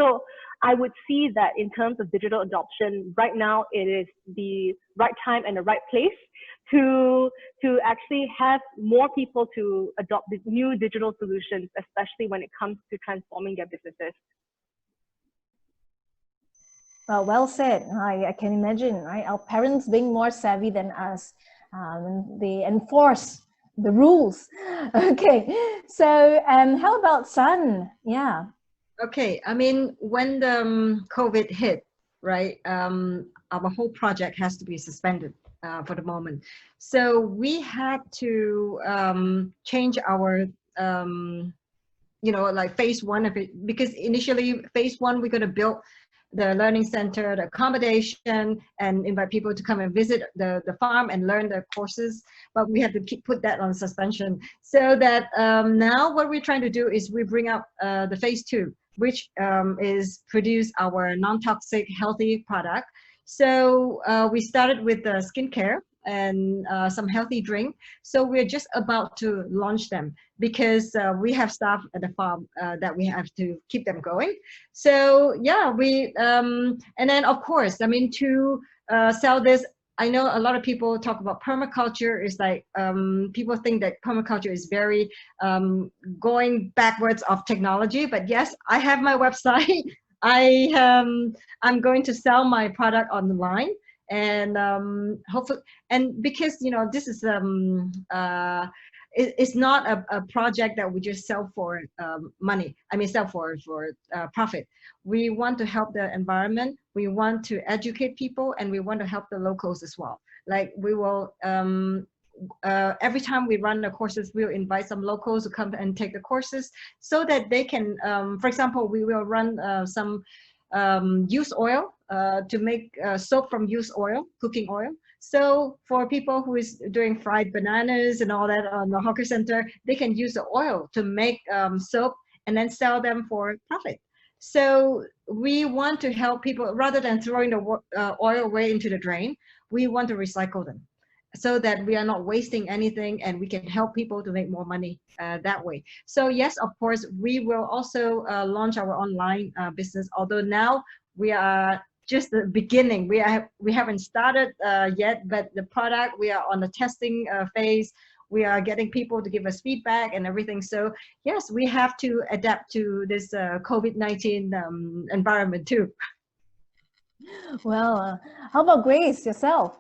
So I would see that in terms of digital adoption, right now it is the right time and the right place to actually have more people to adopt these new digital solutions, especially when it comes to transforming their businesses. Well said. I can imagine, right? Our parents being more savvy than us. They enforce the rules. Okay, so how about Sun? Yeah. Okay, I mean, when the COVID hit, right, our whole project has to be suspended for the moment. So we had to change our, like phase one of it, because initially phase one, we're going to build the learning center, the accommodation, and invite people to come and visit the farm and learn the courses. But we have to put that on suspension. So that now what we're trying to do is we bring up the phase two, which is produce our non-toxic healthy product. So we started with the skincare and some healthy drink. So we're just about to launch them because we have staff at the farm that we have to keep them going. So yeah, and then of course, I mean, to sell this, I know a lot of people talk about permaculture. Is like people think that permaculture is very going backwards of technology, but yes, I have my website. I'm going to sell my product online. And hopefully, and because this is it's not a project that we just sell for money. I mean, sell for profit. We want to help the environment. We want to educate people, and we want to help the locals as well. Like we will every time we run the courses, we'll invite some locals to come and take the courses so that they can, for example, we will run some used oil to make soap from used oil, cooking oil. So for people who is doing fried bananas and all that on the hawker center, they can use the oil to make soap and then sell them for profit. So we want to help people rather than throwing the oil away into the drain. We want to recycle them so that we are not wasting anything, and we can help people to make more money that way. So yes, of course, we will also launch our online business, although now we are just the beginning. We haven't started yet, but the product, we are on the testing phase. We are getting people to give us feedback and everything. So yes, we have to adapt to this COVID-19 environment too. Well, how about Grace, yourself?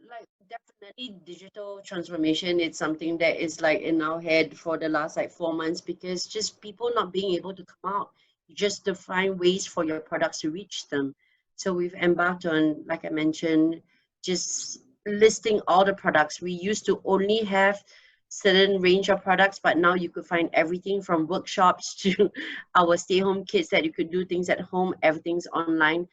Like definitely digital transformation. It's something that is like in our head for the last like 4 months, because just people not being able to come out, just to find ways for your products to reach them. So we've embarked on, like I mentioned, just listing all the products. We used to only have certain range of products, but now you could find everything from workshops to our stay-home kits that you could do things at home. Everything's online.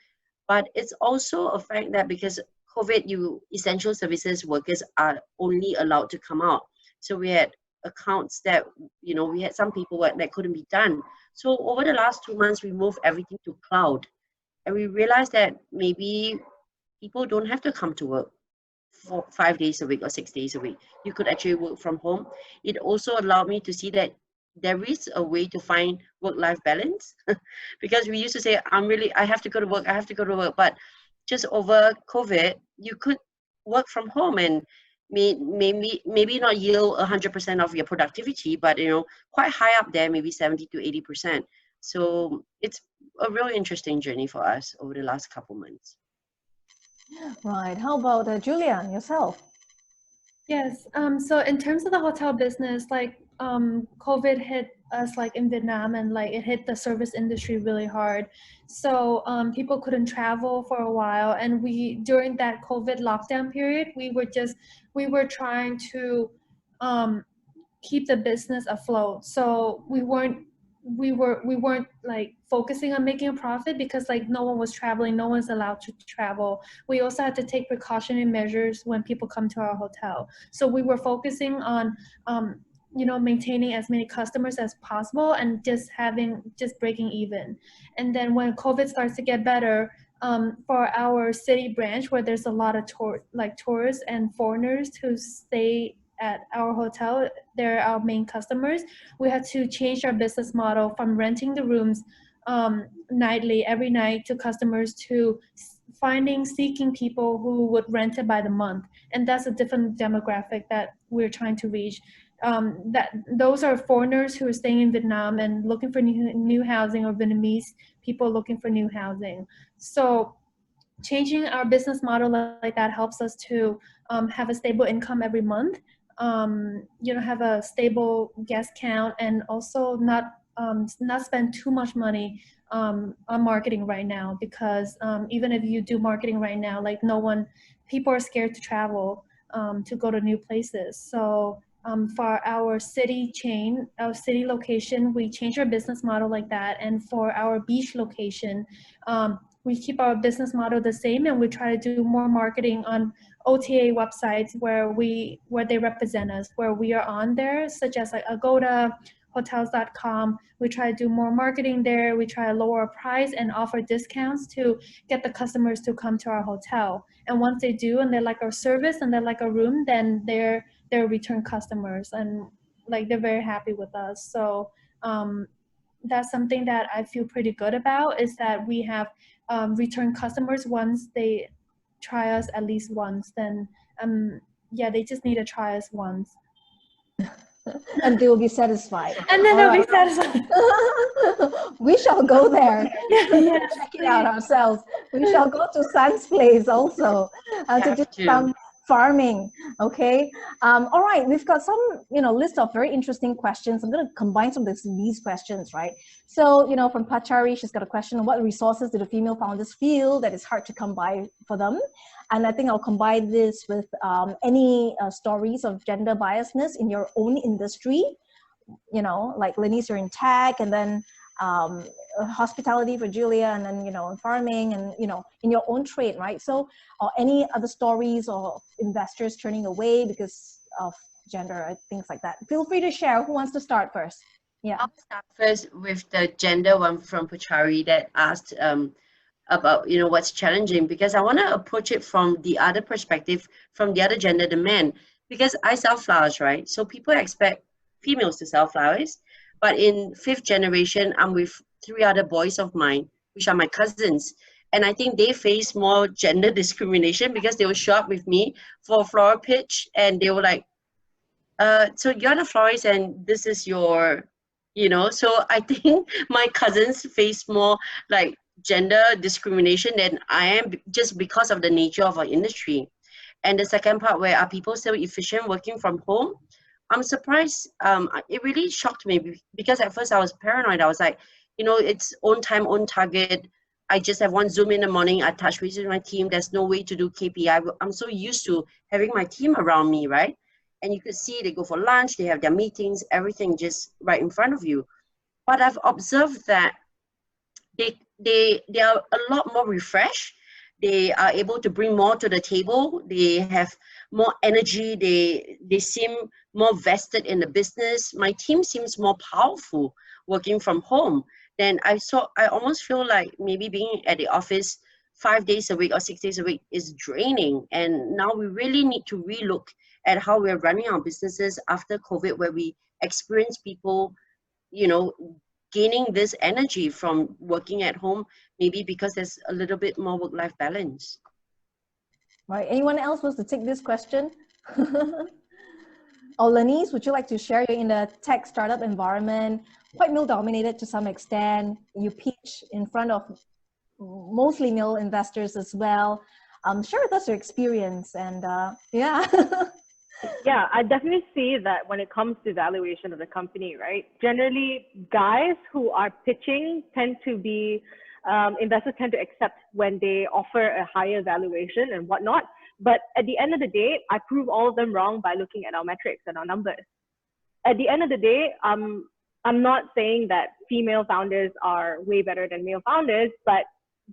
But it's also a fact that because COVID, essential services workers are only allowed to come out. So we had accounts that, we had some people that couldn't be done. So over the last 2 months, we moved everything to cloud. And we realized that maybe people don't have to come to work for 5 days a week or 6 days a week. You could actually work from home. It also allowed me to see that there is a way to find work-life balance because we used to say, I have to go to work, but just over COVID, you could work from home and maybe not yield 100% of your productivity, but quite high up there, maybe 70 to 80%. So it's a really interesting journey for us over the last couple months. Right. How about Giulia, yourself? Yes. So in terms of the hotel business, like COVID hit us like in Vietnam, and like it hit the service industry really hard. So people couldn't travel for a while, and during that COVID lockdown period, we were trying to keep the business afloat. So we weren't like focusing on making a profit because like no one was traveling, no one's allowed to travel. We also had to take precautionary measures when people come to our hotel. So we were focusing on maintaining as many customers as possible and just breaking even. And then when COVID starts to get better, for our city branch where there's a lot of tourists and foreigners who stay at our hotel, they're our main customers. We had to change our business model from renting the rooms nightly, every night, to customers to seeking people who would rent it by the month. And that's a different demographic that we're trying to reach. Those are foreigners who are staying in Vietnam and looking for new housing, or Vietnamese people looking for new housing. So changing our business model like that helps us to have a stable income every month, have a stable guest count, and also not spend too much money on marketing right now, because even if you do marketing right now, like people are scared to travel to go to new places. So for our city location, we changed our business model like that. And for our beach location, we keep our business model the same, and we try to do more marketing on OTA websites where they represent us, where we are on there, such as like Agoda, hotels.com. We try to do more marketing there. We try to lower our price and offer discounts to get the customers to come to our hotel. And once they do, and they like our service and they like our room, then they're return customers, and like they're very happy with us. So that's something that I feel pretty good about, is that we have return customers once they try us at least once. Then they just need to try us once. And they will be satisfied. And then All they'll right. be satisfied. We shall go there. Yes, Check it out ourselves. We shall go to Sun's place also to do some farming. Okay. All right. We've got some, list of very interesting questions. I'm going to combine some of these questions, right? So, from Pachari, she's got a question: what resources do the female founders feel that is hard to come by for them? And I think I'll combine this with any stories of gender biasness in your own industry. Like Lennise, you're in tech, and then hospitality for Giulia, and then farming, and in your own trade, right? So, or any other stories or investors turning away because of gender, things like that. Feel free to share. Who wants to start first? Yeah, I'll start first with the gender one from Pachari that asked about what's challenging, because I want to approach it from the other perspective, from the other gender, the men, because I sell flowers, right? So people expect females to sell flowers, but in 5th generation, I'm with 3 other boys of mine, which are my cousins, and I think they face more gender discrimination because they will show up with me for a floral pitch, and they were like, so you're the florist and this is your, so I think my cousins face more like gender discrimination than I am, just because of the nature of our industry. And the second part, where are people so efficient working from home? I'm surprised. It really shocked me, because at first I was paranoid. I was like, it's own time, own target. I just have one Zoom in the morning. I touch base with my team. There's no way to do KPI. I'm so used to having my team around me, right? And you could see they go for lunch, they have their meetings, everything just right in front of you. But I've observed that they are a lot more refreshed. They are able to bring more to the table. They have more energy. They seem more vested in the business. My team seems more powerful working from home. Then I almost feel like maybe being at the office 5 days a week or 6 days a week is draining. And now we really need to relook at how we're running our businesses after COVID, where we experience people, gaining this energy from working at home, maybe because there's a little bit more work-life balance. Right. Anyone else wants to take this question? Or Lennise, would you like to share? You're in a tech startup environment, quite male-dominated to some extent. You pitch in front of mostly male investors as well. Share with us your experience, and yeah. Yeah, I definitely see that when it comes to valuation of the company, right? Generally, guys who are pitching tend to be, investors tend to accept when they offer a higher valuation and whatnot. But at the end of the day, I prove all of them wrong by looking at our metrics and our numbers. At the end of the day, I'm not saying that female founders are way better than male founders, but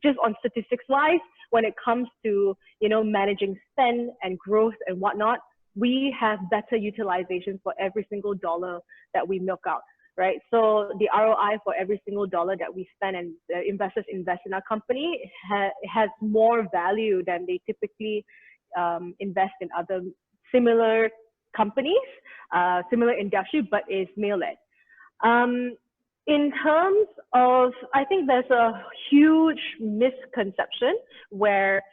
just on statistics wise, when it comes to, managing spend and growth and whatnot, we have better utilization for every single dollar that we milk out, right? So the ROI for every single dollar that we spend and investors invest in our company has more value than they typically invest in other similar companies, similar industry, but is male-led. In terms of, I think there's a huge misconception where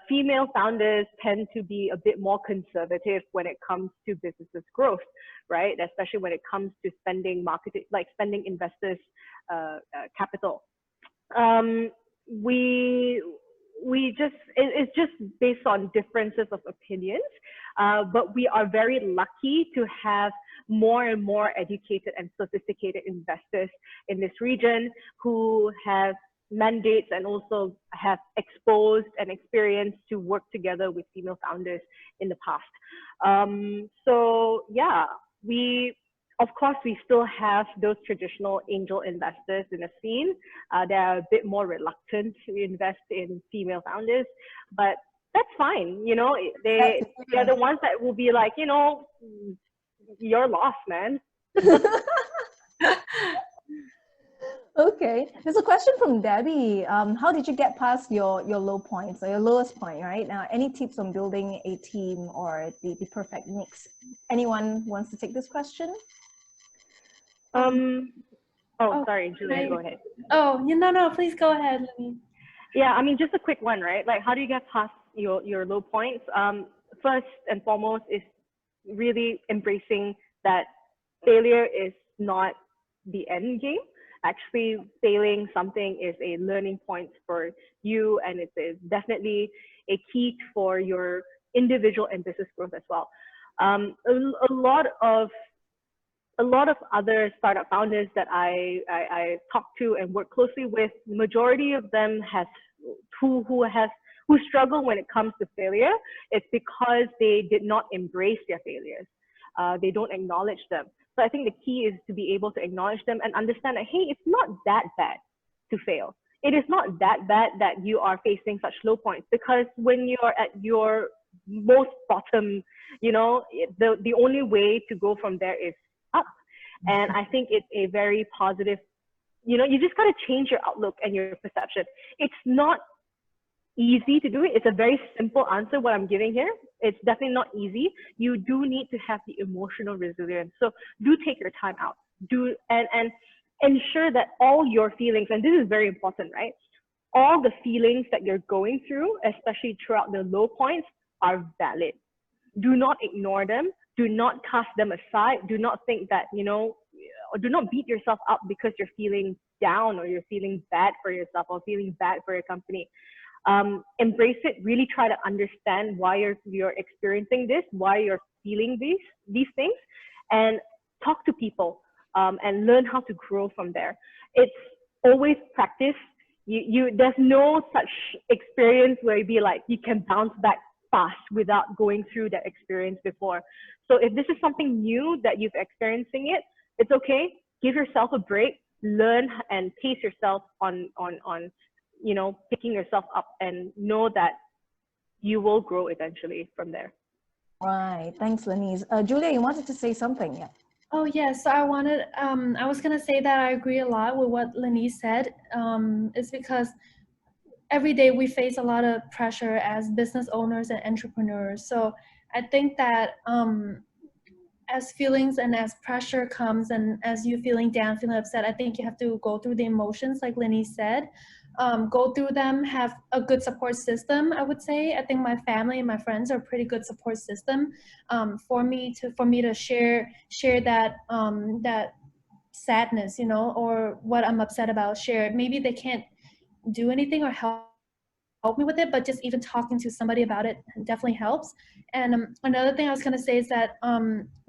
female founders tend to be a bit more conservative when it comes to businesses growth, right? Especially when it comes to spending marketing, like spending investors' capital. It's just based on differences of opinions, but we are very lucky to have more and more educated and sophisticated investors in this region who have mandates and also have exposed and experienced to work together with female founders in the past. So yeah, of course, we still have those traditional angel investors in the scene. They are a bit more reluctant to invest in female founders, but that's fine. They're the ones that will be like, your loss, man. Okay, there's a question from Debbie. How did you get past your low points, or your lowest point, right? Any tips on building a team or the perfect mix? Anyone wants to take this question? Sorry, Giulia, go ahead. Oh, no, please go ahead. Yeah, I mean, just a quick one, right? Like, how do you get past your low points? First and foremost is really embracing that failure is not the end game. Actually, failing something is a learning point for you, and it is definitely a key for your individual and business growth as well. A lot of other startup founders that I talk to and work closely with, majority of them who struggle when it comes to failure. It's because they did not embrace their failures. They don't acknowledge them. So I think the key is to be able to acknowledge them and understand that, hey, it's not that bad to fail. It is not that bad that you are facing such low points, because when you are at your most bottom, the only way to go from there is up. And I think it's a very positive, you just got to change your outlook and your perception. It's not easy to do it. It's a very simple answer, what I'm giving here. It's definitely not easy. You do need to have the emotional resilience. So do take your time out. And ensure that all your feelings, and this is very important, right? All the feelings that you're going through, especially throughout the low points, are valid. Do not ignore them. Do not cast them aside. Do not think that, or do not beat yourself up because you're feeling down or you're feeling bad for yourself or feeling bad for your company. Embrace it. Really try to understand why you're experiencing this, why you're feeling these things, and talk to people and learn how to grow from there. It's always practice. There's no such experience where you can bounce back fast without going through that experience before. So if this is something new that you've experiencing it's okay. Give yourself a break. Learn and pace yourself on picking yourself up, and know that you will grow eventually from there. Right. Thanks, Lennise. Giulia, you wanted to say something? Yeah. Oh yes, so I was gonna say that I agree a lot with what Lennise said. It's because every day we face a lot of pressure as business owners and entrepreneurs. So I think that as feelings and as pressure comes, and as you feeling down, feeling upset, I think you have to go through the emotions, like Lennise said. Go through them, have a good support system, I would say. I think my family and my friends are a pretty good support system for me to share that that sadness, or what I'm upset about, share. Maybe they can't do anything or help me with it, but just even talking to somebody about it definitely helps. And another thing I was gonna say is that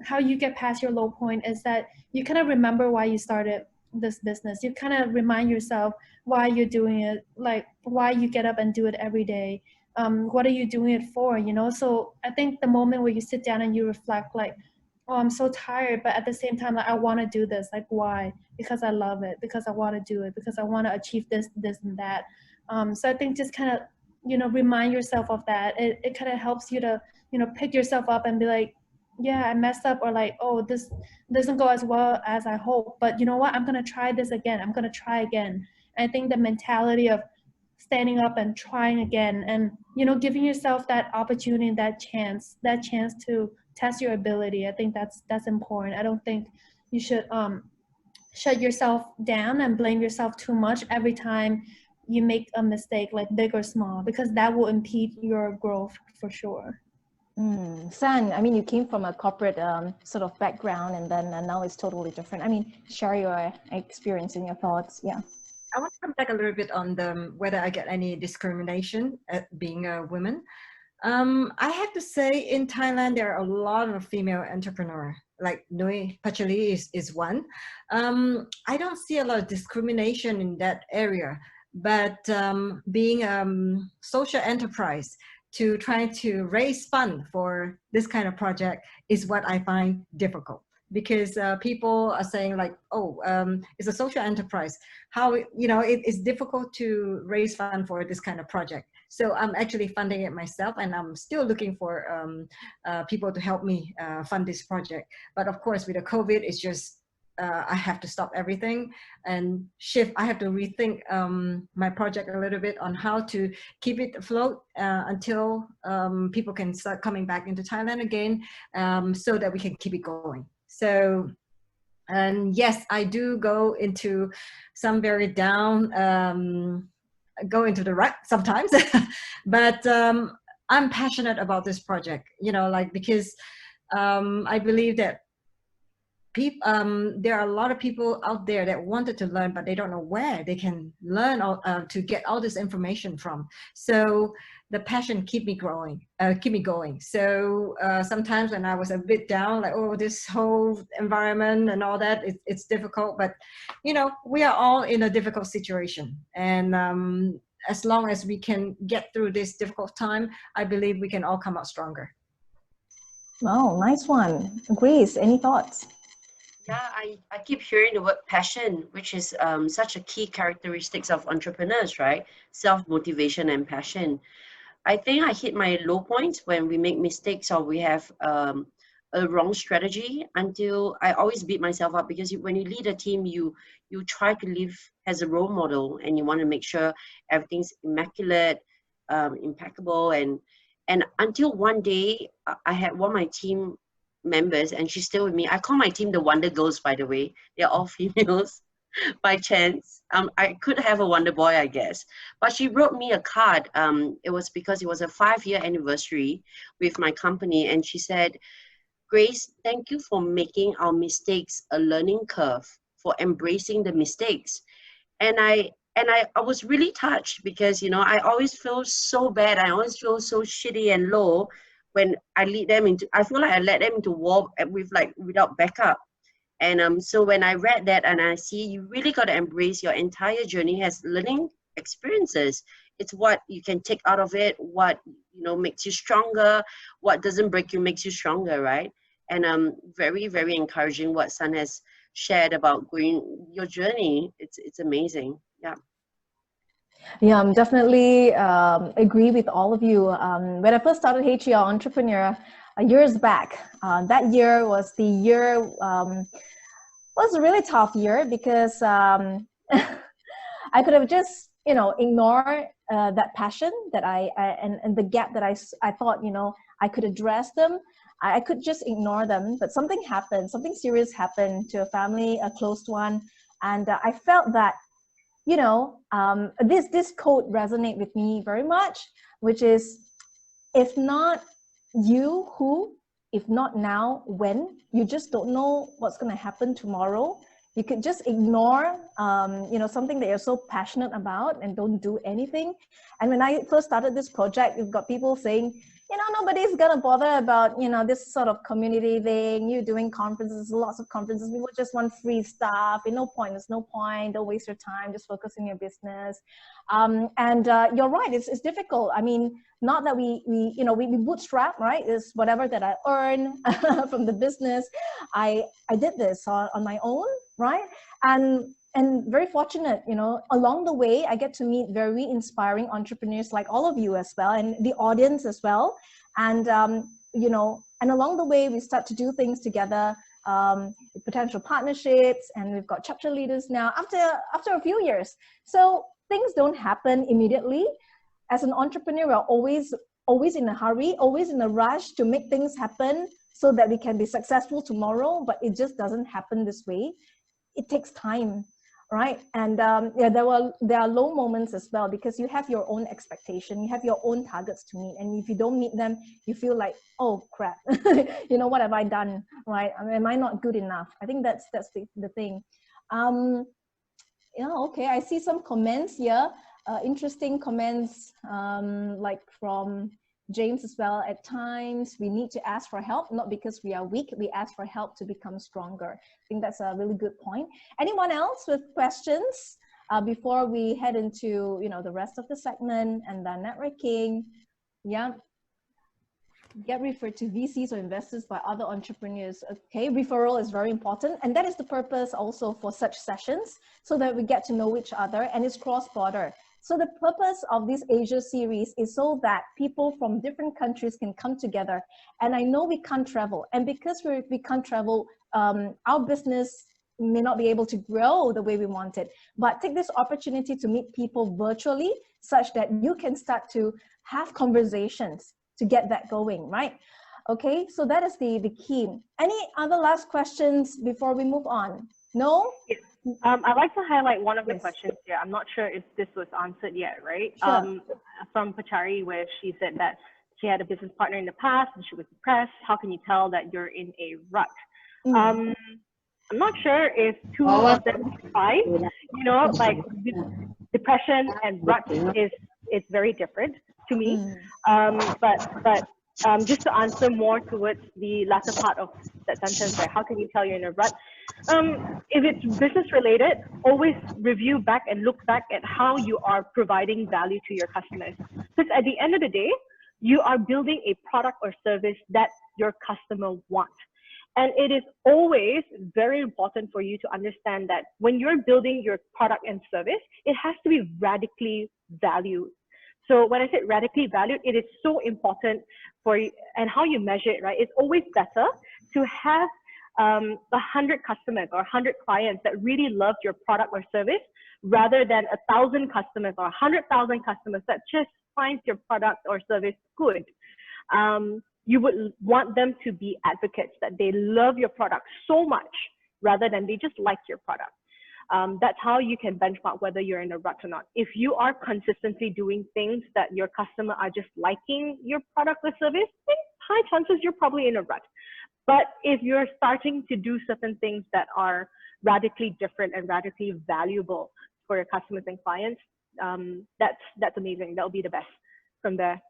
how you get past your low point is that you kind of remember why you started this business. You kind of remind yourself why you're doing it, like why you get up and do it every day. What are you doing it for, So I think the moment where you sit down and you reflect, like, oh, I'm so tired, but at the same time, like, I want to do this. Like, why? Because I love it, because I want to do it, because I want to achieve this and that. So I think just kind of, remind yourself of that. It kind of helps you to, pick yourself up and be like, yeah, I messed up, or like, oh, this doesn't go as well as I hope, but you know what? I'm going to try this again. I'm going to try again. And I think the mentality of standing up and trying again, and, giving yourself that opportunity, that chance to test your ability. I think that's important. I don't think you should shut yourself down and blame yourself too much every time you make a mistake, like big or small, because that will impede your growth for sure. San, I mean, you came from a corporate sort of background, and then now it's totally different. I mean, share your experience and your thoughts. Yeah. I want to come back a little bit on whether I get any discrimination at being a woman. I have to say, in Thailand, there are a lot of female entrepreneurs. Like Nui Pachali is one. I don't see a lot of discrimination in that area, but being social enterprise to try to raise fund for this kind of project is what I find difficult. Because people are saying like, oh, it's a social enterprise. How, it's difficult to raise fund for this kind of project. So I'm actually funding it myself, and I'm still looking for people to help me fund this project. But of course, with the COVID, it's just, I have to stop everything and shift. I have to rethink my project a little bit on how to keep it afloat until people can start coming back into Thailand again, so that we can keep it going. So, and yes, I do go into some very down, go into the rut sometimes, but I'm passionate about this project, because I believe that there are a lot of people out there that wanted to learn, but they don't know where they can learn to get all this information from. So the passion keep me going. So sometimes when I was a bit down, like, oh, this whole environment and all that, it's difficult. But you know, we are all in a difficult situation, and as long as we can get through this difficult time, I believe we can all come out stronger. Oh, nice one. Grace, any thoughts? Yeah, I keep hearing the word passion, which is such a key characteristics of entrepreneurs, right? Self-motivation and passion. I think I hit my low points when we make mistakes or we have a wrong strategy, until I always beat myself up, because when you lead a team, you try to live as a role model, and you want to make sure everything's immaculate, impeccable, and until one day I had one of my team members, and she's still with me. I call my team the Wonder Girls, by the way. They're all females by chance. I could have a Wonder Boy, I guess. But she wrote me a card. It was because it was a 5-year anniversary with my company. And she said, Grace, thank you for making our mistakes a learning curve, for embracing the mistakes. And I was really touched, because, you know, I always feel so bad. I always feel so shitty and low when I lead them into, I feel like I let them into war without backup. And so when I read that, and I see you really got to embrace your entire journey as learning experiences. It's what you can take out of it, what, you know, makes you stronger, what doesn't break you makes you stronger, right? And very, very encouraging what Sun has shared about going your journey. It's amazing. Yeah. Yeah, I'm definitely agree with all of you. When I first started H.E.R. Entrepreneur years back, that year was the year, was a really tough year, because I could have just, you know, ignored that passion that and the gap that I thought, you know, I could address them. I could just ignore them, but something happened, something serious happened to a family, a close one, and I felt that, you know, this quote resonate with me very much, which is, if not you, who? If not now, when? You just don't know what's going to happen tomorrow. You could just ignore, you know, something that you're so passionate about and don't do anything. And when I first started this project, you've got people saying, you know, nobody's going to bother about, you know, this sort of community thing. You're doing conferences, lots of conferences. People just want free stuff. No point. There's no point. Don't waste your time. Just focus on your business. And you're right. It's difficult. I mean, not that we bootstrap, right? It's whatever that I earn from the business. I did this on my own, right? And very fortunate, you know, along the way, I get to meet very inspiring entrepreneurs like all of you as well, and the audience as well. And, you know, and along the way, we start to do things together, with potential partnerships, and we've got chapter leaders now after a few years. So things don't happen immediately. As an entrepreneur, we're always in a hurry, always in a rush to make things happen so that we can be successful tomorrow, but it just doesn't happen this way. It takes time. Right, and yeah, there are low moments as well, because you have your own expectation, you have your own targets to meet, and if you don't meet them, you feel like, oh crap, you know, what have I done? Right? I mean, am I not good enough? I think that's the thing. Yeah, okay. I see some comments here, interesting comments, like from James as well. At times, we need to ask for help, not because we are weak. We ask for help to become stronger. I think that's a really good point. Anyone else with questions before we head into, you know, the rest of the segment and the networking? Yeah. Get referred to VCs or investors by other entrepreneurs. Okay, referral is very important, and that is the purpose also for such sessions, so that we get to know each other, and it's cross-border. So the purpose of this Asia series is so that people from different countries can come together. And I know we can't travel, and because we can't travel, our business may not be able to grow the way we want it. But take this opportunity to meet people virtually, such that you can start to have conversations to get that going, right? Okay, so that is the key. Any other last questions before we move on? No? Yes. I'd like to highlight one of the questions here. I'm not sure if this was answered yet, right? Sure. From Pachari, where she said that she had a business partner in the past and she was depressed. How can you tell that you're in a rut? I'm not sure if two of them combine. You know, like depression and rut is very different to me. But just to answer more towards the latter part of that sentence, right? How can you tell you're in a rut? If it's business related, always review back and look back at how you are providing value to your customers. Because at the end of the day, you are building a product or service that your customer wants. And it is always very important for you to understand that when you're building your product and service, it has to be radically valued. So when I said radically valued, it is so important for you and how you measure it, right? It's always better to have 100 customers or 100 clients that really love your product or service rather than 1,000 customers or 100,000 customers that just find your product or service good. You would want them to be advocates, that they love your product so much rather than they just like your product. That's how you can benchmark whether you're in a rut or not. If you are consistently doing things that your customer are just liking your product or service, then high chances you're probably in a rut. But if you're starting to do certain things that are radically different and radically valuable for your customers and clients, that's amazing. That'll be the best from there.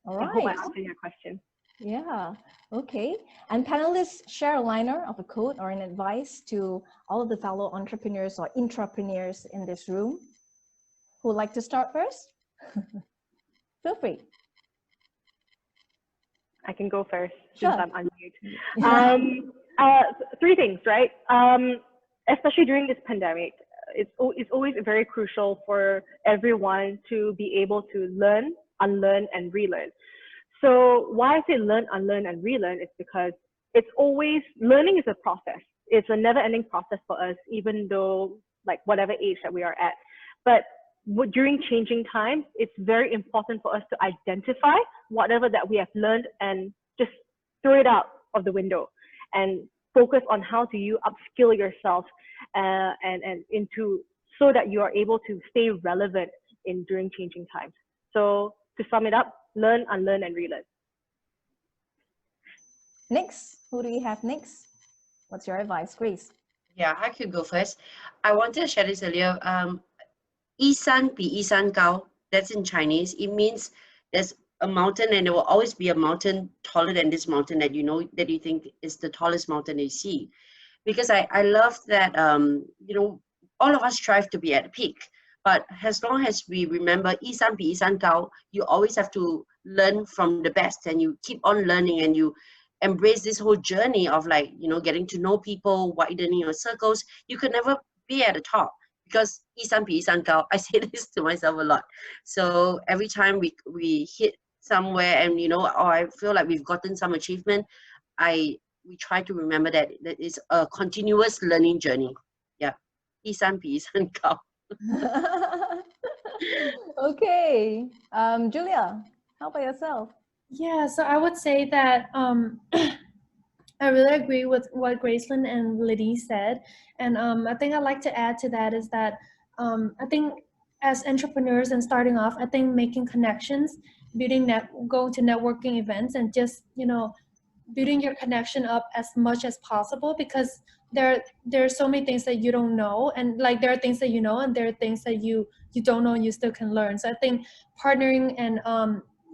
All I hope I right. answered your question. Yeah, okay. And panelists, share a liner of a quote or an advice to all of the fellow entrepreneurs or intrapreneurs in this room. Who would like to start first? Feel free. I can go first Sure. since I'm unmute. Three things, right? Especially during this pandemic, it's always very crucial for everyone to be able to learn, unlearn, and relearn. So why I say learn, unlearn, and relearn is because it's always, learning is a process. It's a never-ending process for us, even though like whatever age that we are at. But during changing times, it's very important for us to identify whatever that we have learned and just throw it out of the window and focus on how do you upskill yourself and into so that you are able to stay relevant during changing times. So to sum it up, learn, unlearn, and relearn. Next, who do we have next? What's your advice, Grace? Yeah, I could go first. I wanted to share this earlier. 一山比一山高, that's in Chinese. It means there's a mountain and there will always be a mountain taller than this mountain that you know, that you think is the tallest mountain you see. Because I love that, you know, all of us strive to be at the peak. But as long as we remember 一山比一山高, you always have to learn from the best and you keep on learning and you embrace this whole journey of like, you know, getting to know people, widening your circles. You could never be at the top because 一山比一山高. I say this to myself a lot. So every time we hit somewhere and, you know, or I feel like we've gotten some achievement, we try to remember that it's a continuous learning journey. Yeah. 一山比一山高. Okay, Giulia, how about yourself? Yeah, so I would say that I really agree with what Gracelyn and Lennise said, and I think I'd like to add to that is that I think as entrepreneurs and starting off, I think making connections, going to networking events, and just building your connection up as much as possible, because there are so many things that you don't know, and like there are things that you know and there are things that you don't know and you still can learn. So I think partnering and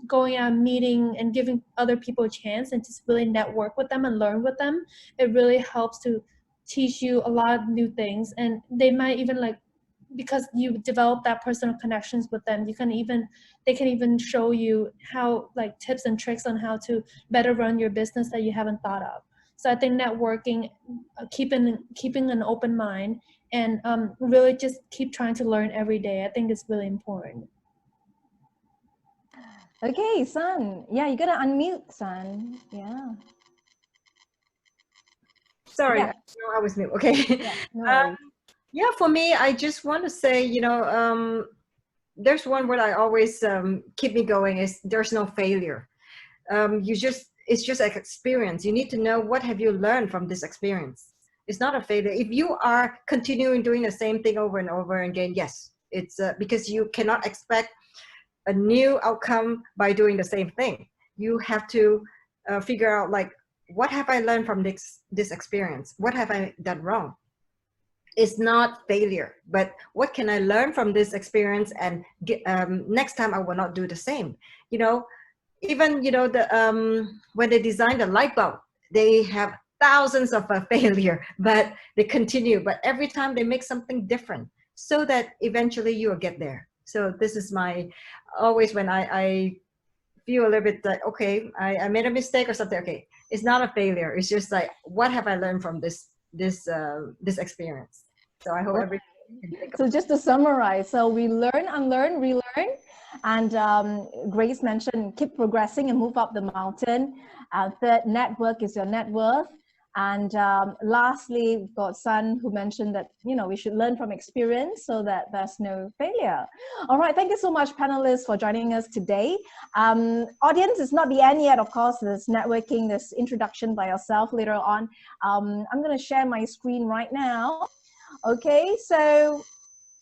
going out, meeting and giving other people a chance and just really network with them and learn with them, it really helps to teach you a lot of new things. And they might even because you develop that personal connections with them, they can even show you how tips and tricks on how to better run your business that you haven't thought of. So I think networking, keeping an open mind, and really just keep trying to learn every day, I think is really important. Okay, San. Yeah, you gotta unmute, San. Yeah. Sorry, yeah. No, I was mute. Okay. Yeah, no yeah, for me, I just want to say, there's one word I always keep me going is there's no failure. It's just an experience. You need to know what have you learned from this experience. It's not a failure. If you are continuing doing the same thing over and over again, yes, it's because you cannot expect a new outcome by doing the same thing. You have to figure out what have I learned from this experience? What have I done wrong? It's not failure, but what can I learn from this experience, and next time I will not do the same. You know, even, you know, when they design the light bulb, they have thousands of failure, but they continue. But every time they make something different, so that eventually you will get there. So this is my, always when I feel a little bit like, okay, I made a mistake or something. Okay, it's not a failure. It's just like, what have I learned from this experience? So I hope everybody can think So just to summarize, so we learn, unlearn, relearn, and Grace mentioned keep progressing and move up the mountain. Third, network is your net worth. And lastly, we've got Sun, who mentioned that, you know, we should learn from experience so that there's no failure. All right, thank you so much, panelists, for joining us today. Audience, it's not the end yet, of course. There's networking, there's introduction by yourself later on. I'm going to share my screen right now. Okay, so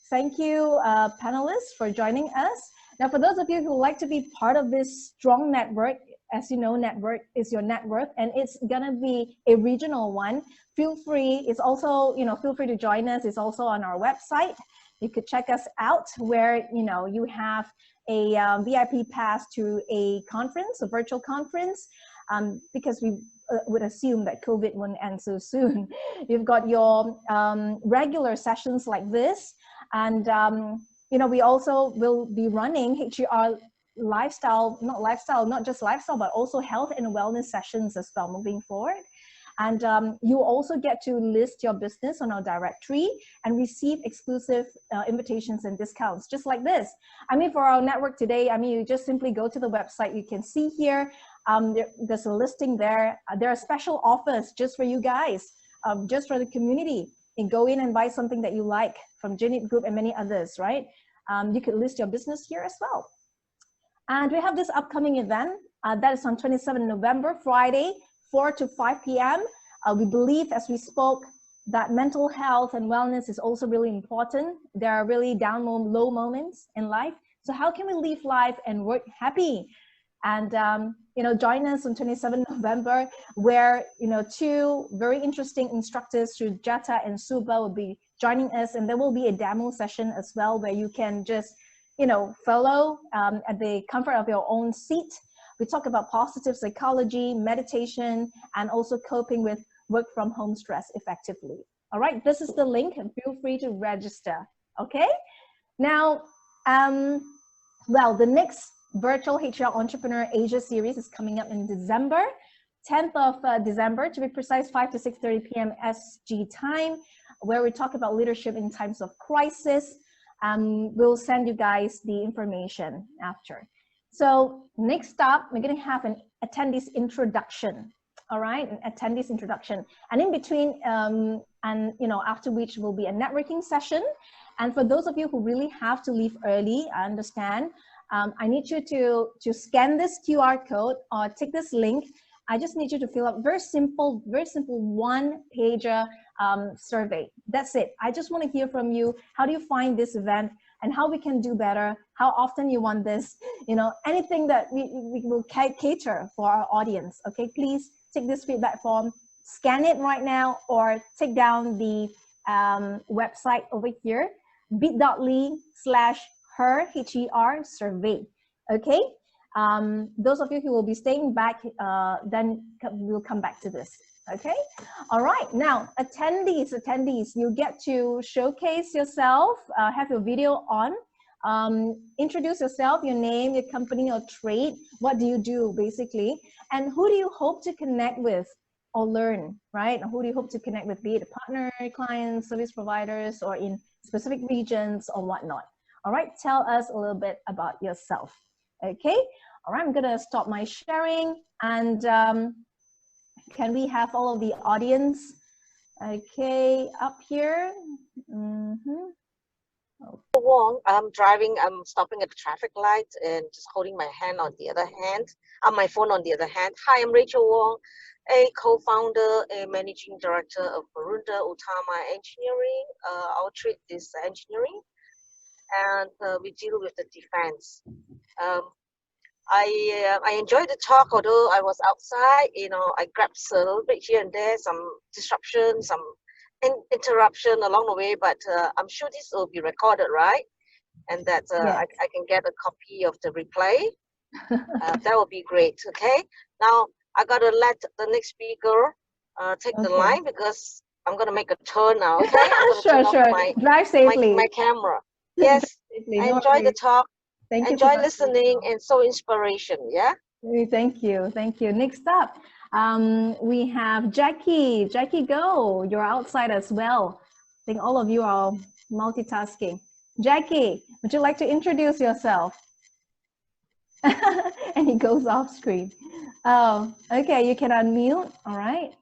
thank you, panelists, for joining us. Now, for those of you who would like to be part of this strong network, as you know, network is your net worth, and it's gonna be a regional one. Feel free, it's also, you know, feel free to join us. It's also on our website. You could check us out where, you know, you have a VIP pass to a conference, a virtual conference, because we would assume that COVID won't end so soon. You've got your regular sessions like this, and you know, we also will be running H.E.R. lifestyle, not just lifestyle, but also health and wellness sessions as well moving forward. And you also get to list your business on our directory and receive exclusive invitations and discounts, just like this. I mean, for our network today, I mean, you just simply go to the website. You can see here, there's a listing there. There are special offers just for you guys, just for the community. And go in and buy something that you like from Janet Group and many others, right? You could list your business here as well. And we have this upcoming event that is on 27 November, Friday, 4 to 5 p.m. We believe, as we spoke, that mental health and wellness is also really important. There are really down low moments in life. So how can we live life and work happy? And you know, join us on 27 November, where, you know, two very interesting instructors, Sujata and Suba, will be joining us, and there will be a demo session as well, where you can just, you know, follow at the comfort of your own seat. We talk about positive psychology, meditation, and also coping with work from home stress effectively. All right, this is the link, and feel free to register. Okay, now, well, the next virtual H.E.R. Entrepreneur Asia series is coming up in December, 10th of December, to be precise, 5 to 6:30 p.m. SG time, where we talk about leadership in times of crisis. We'll send you guys the information after. So next up, we're going to have an attendees introduction. All right, an attendees introduction, and in between, and you know, after which will be a networking session. And for those of you who really have to leave early, I understand. I need you to scan this QR code or take this link. I just need you to fill out very simple one-pager survey. That's it. I just want to hear from you. How do you find this event and how we can do better? How often you want this? You know, anything that we will cater for our audience. Okay, please take this feedback form, scan it right now, or take down the website over here, bit.ly/H.E.R. H.E.R. survey. Okay. Those of you who will be staying back, then we'll come back to this. Okay. All right. Now, attendees, you get to showcase yourself, have your video on, introduce yourself, your name, your company, your trade. What do you do basically? And who do you hope to connect with or learn, right? Who do you hope to connect with, be it a partner, clients, service providers, or in specific regions or whatnot? All right. Tell us a little bit about yourself. Okay. All right. I'm going to stop my sharing, and can we have all of the audience, okay, up here? Wong, I'm driving, I'm stopping at the traffic light and just holding my hand on the other hand, my phone on the other hand. Hi, I'm Rachel Wong, a co-founder and managing director of Marunda Utama Engineering. Our trade is engineering, and we deal with the defense. I enjoyed the talk, although I was outside. You know, I grabbed a little bit here and there, some disruption, some interruption along the way. But I'm sure this will be recorded, right? And that Yes. I can get a copy of the replay. That would be great. Okay. Now I gotta let the next speaker take the line because I'm gonna make a turn now. Okay. I'm gonna turn Sure. off my Drive safely. my camera. Yes. Safely, I no enjoy the worries. talk. Thank you. Enjoy listening and so inspiration. Yeah. Thank you. Next up, we have Jackie. Jackie, go. You're outside as well. I think all of you are multitasking. Jackie, would you like to introduce yourself? And he goes off screen. Oh, okay. You can unmute. All right.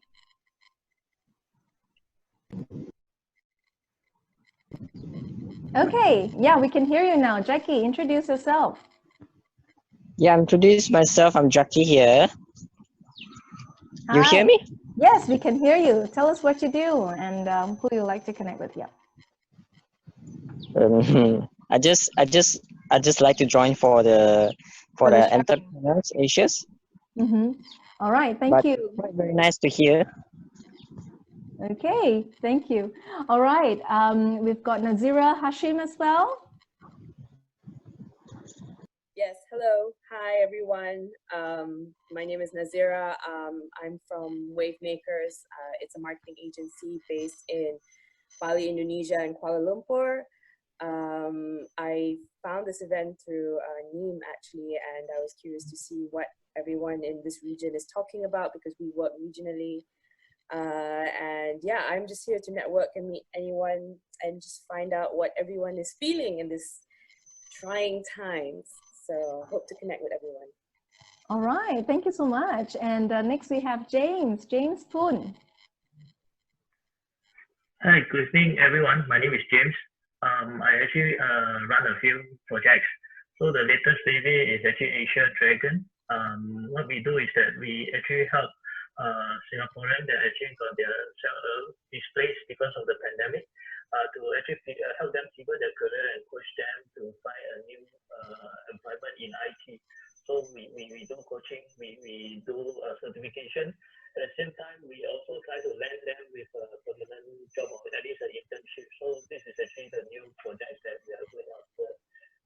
Okay. Yeah, we can hear you now. Jackie, introduce yourself. Yeah, introduce myself. I'm Jackie here. You Hi. hear me? Yes, we can hear you. Tell us what you do and who you like to connect with. Yeah. I just like to join for the entrepreneurs Asia's. All right. Thank you. Very nice to hear. Okay. Thank you. All right. We've got Nazira Hashim as well. Yes, hello. Hi, everyone. My name is Nazira. I'm from Wavemakers. It's a marketing agency based in Bali, Indonesia, and Kuala Lumpur. I found this event through Neem, actually, and I was curious to see what everyone in this region is talking about because we work regionally. And yeah, I'm just here to network and meet anyone and just find out what everyone is feeling in this trying times. So hope to connect with everyone. All right, thank you so much. And next we have James Twon. Hi, good evening, everyone. My name is James. I actually run a few projects. So the latest baby is actually H.E.R. Dragon. What we do is that we actually help Singaporeans that actually got their displaced because of the pandemic to actually help them pivot their career and push them to find a new employment in IT. So we do coaching, we do certification. At the same time, we also try to land them with a permanent job or at least an internship. So this is actually the new project that we are going after.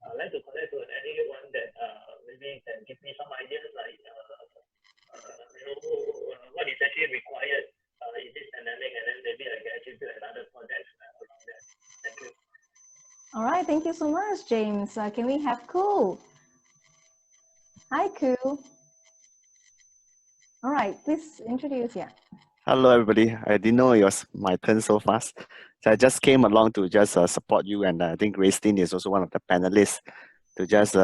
I'd like to connect to anyone that maybe can give me some ideas like what is actually required in this pandemic, and then maybe I can actually do another project around that. Thank you. All right, thank you so much, James. Can we have Koo? Hi, Koo. All right, please introduce. Yeah. Hello, everybody. I didn't know it was my turn so fast. So I just came along to just support you, and I think Gracetine is also one of the panelists to just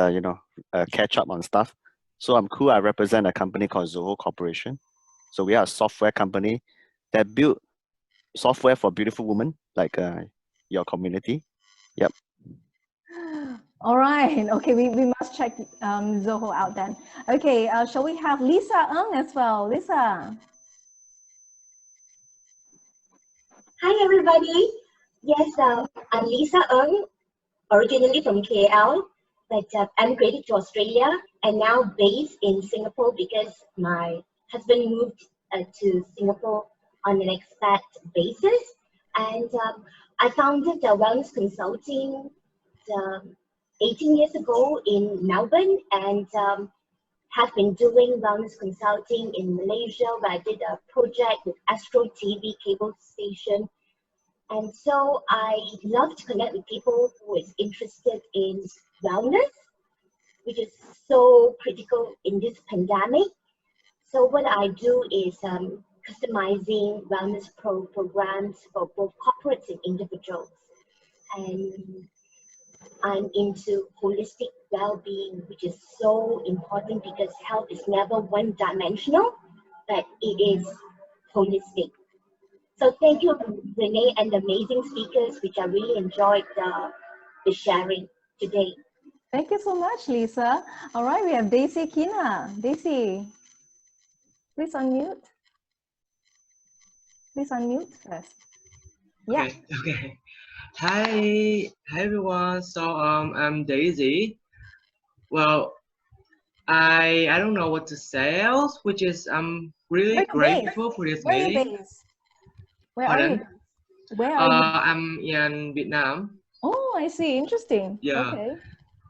catch up on stuff. So I'm Koo. I represent a company called Zoho Corporation. So we are a software company that build software for beautiful women like your community. Yep. All right. Okay, we must check Zoho out then. Okay, shall we have Lisa Ng as well? Lisa. Hi, everybody. Yes, I'm Lisa Ng, originally from KL, but emigrated to Australia and now based in Singapore because my husband moved to Singapore on an expat basis. And I founded Wellness Consulting 18 years ago in Melbourne and have been doing wellness consulting in Malaysia where I did a project with Astro TV cable station. And so I love to connect with people who is interested in wellness, which is so critical in this pandemic. So what I do is customizing wellness programs for both corporates and individuals. And I'm into holistic well-being, which is so important because health is never one-dimensional, but it is holistic. So thank you, Renee, and the amazing speakers, which I really enjoyed the sharing today. Thank you so much, Lisa. All right, we have Daisy Kina. Daisy, please unmute. Please unmute first. Yeah. Okay. Hi everyone. So I'm Daisy. Well, I don't know what to say else, which is I'm really grateful for this Where are you meeting. based? Where are you? Pardon? Where are you? I'm in Vietnam. Oh, I see. Interesting. Yeah. Okay.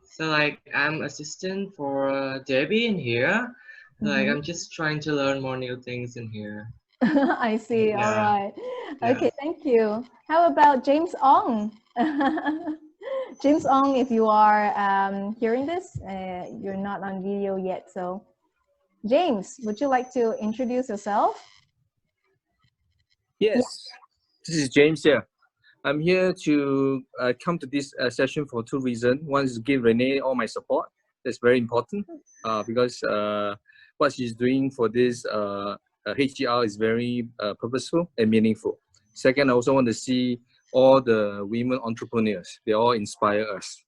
So like I'm assistant for Debbie in here. Like I'm just trying to learn more new things in here. I see. All Yeah. right. Yeah. Okay, thank you. How about James Ong? James Ong, if you are hearing this, you're not on video yet. So, James, would you like to introduce yourself? Yes, this is James here. I'm here to come to this session for two reasons. One is to give Renee all my support. That's very important because what she's doing for this H.E.R is very purposeful and meaningful. Second, I also want to see all the women entrepreneurs. They all inspire us.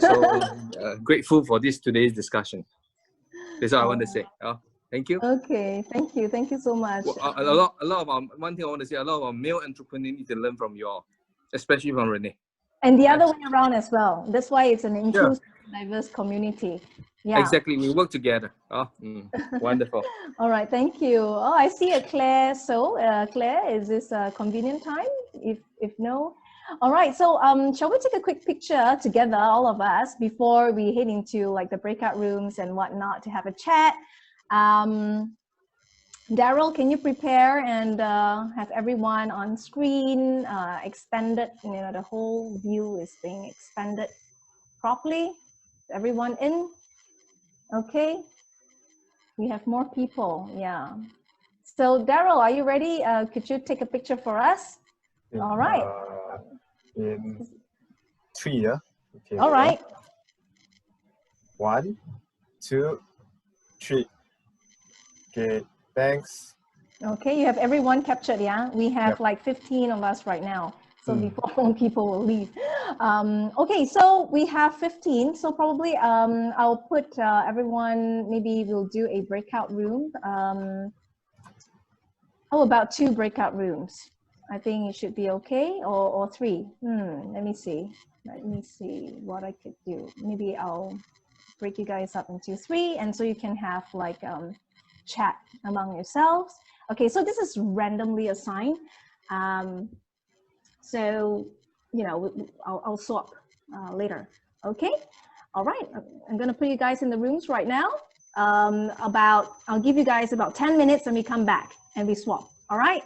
So grateful for today's discussion. That's all I want to say. Thank you. Okay, thank you. Thank you so much. Well, a lot of one thing I want to say, a lot of our male entrepreneurs need to learn from you all, especially from Renee. And the other way around as well. That's why it's an inclusive, diverse community. Yeah. Exactly. We work together. Wonderful. All right. Thank you. Oh, I see a Claire. So, Claire, is this a convenient time? If no, all right. So, shall we take a quick picture together, all of us, before we head into like the breakout rooms and whatnot to have a chat? Daryl, can you prepare and have everyone on screen expanded? You know, the whole view is being expanded properly. Is everyone in? Okay. We have more people. Yeah. So Daryl, are you ready? Could you take a picture for us? All right. In 3, yeah. Okay. All right. 1, 2, 3. Okay. Thanks. Okay, you have everyone captured, yeah? We have like 15 of us right now. So before more people will leave. Okay, so we have 15. So probably I'll put everyone, maybe we'll do a breakout room. How about 2 breakout rooms? I think it should be okay, or 3. Let me see. Let me see what I could do. Maybe I'll break you guys up into 3, and so you can have like chat among yourselves. Okay, so this is randomly assigned. So, you know, I'll swap later. Okay, all right. I'm gonna put you guys in the rooms right now. I'll give you guys about 10 minutes and we come back and we swap. All right.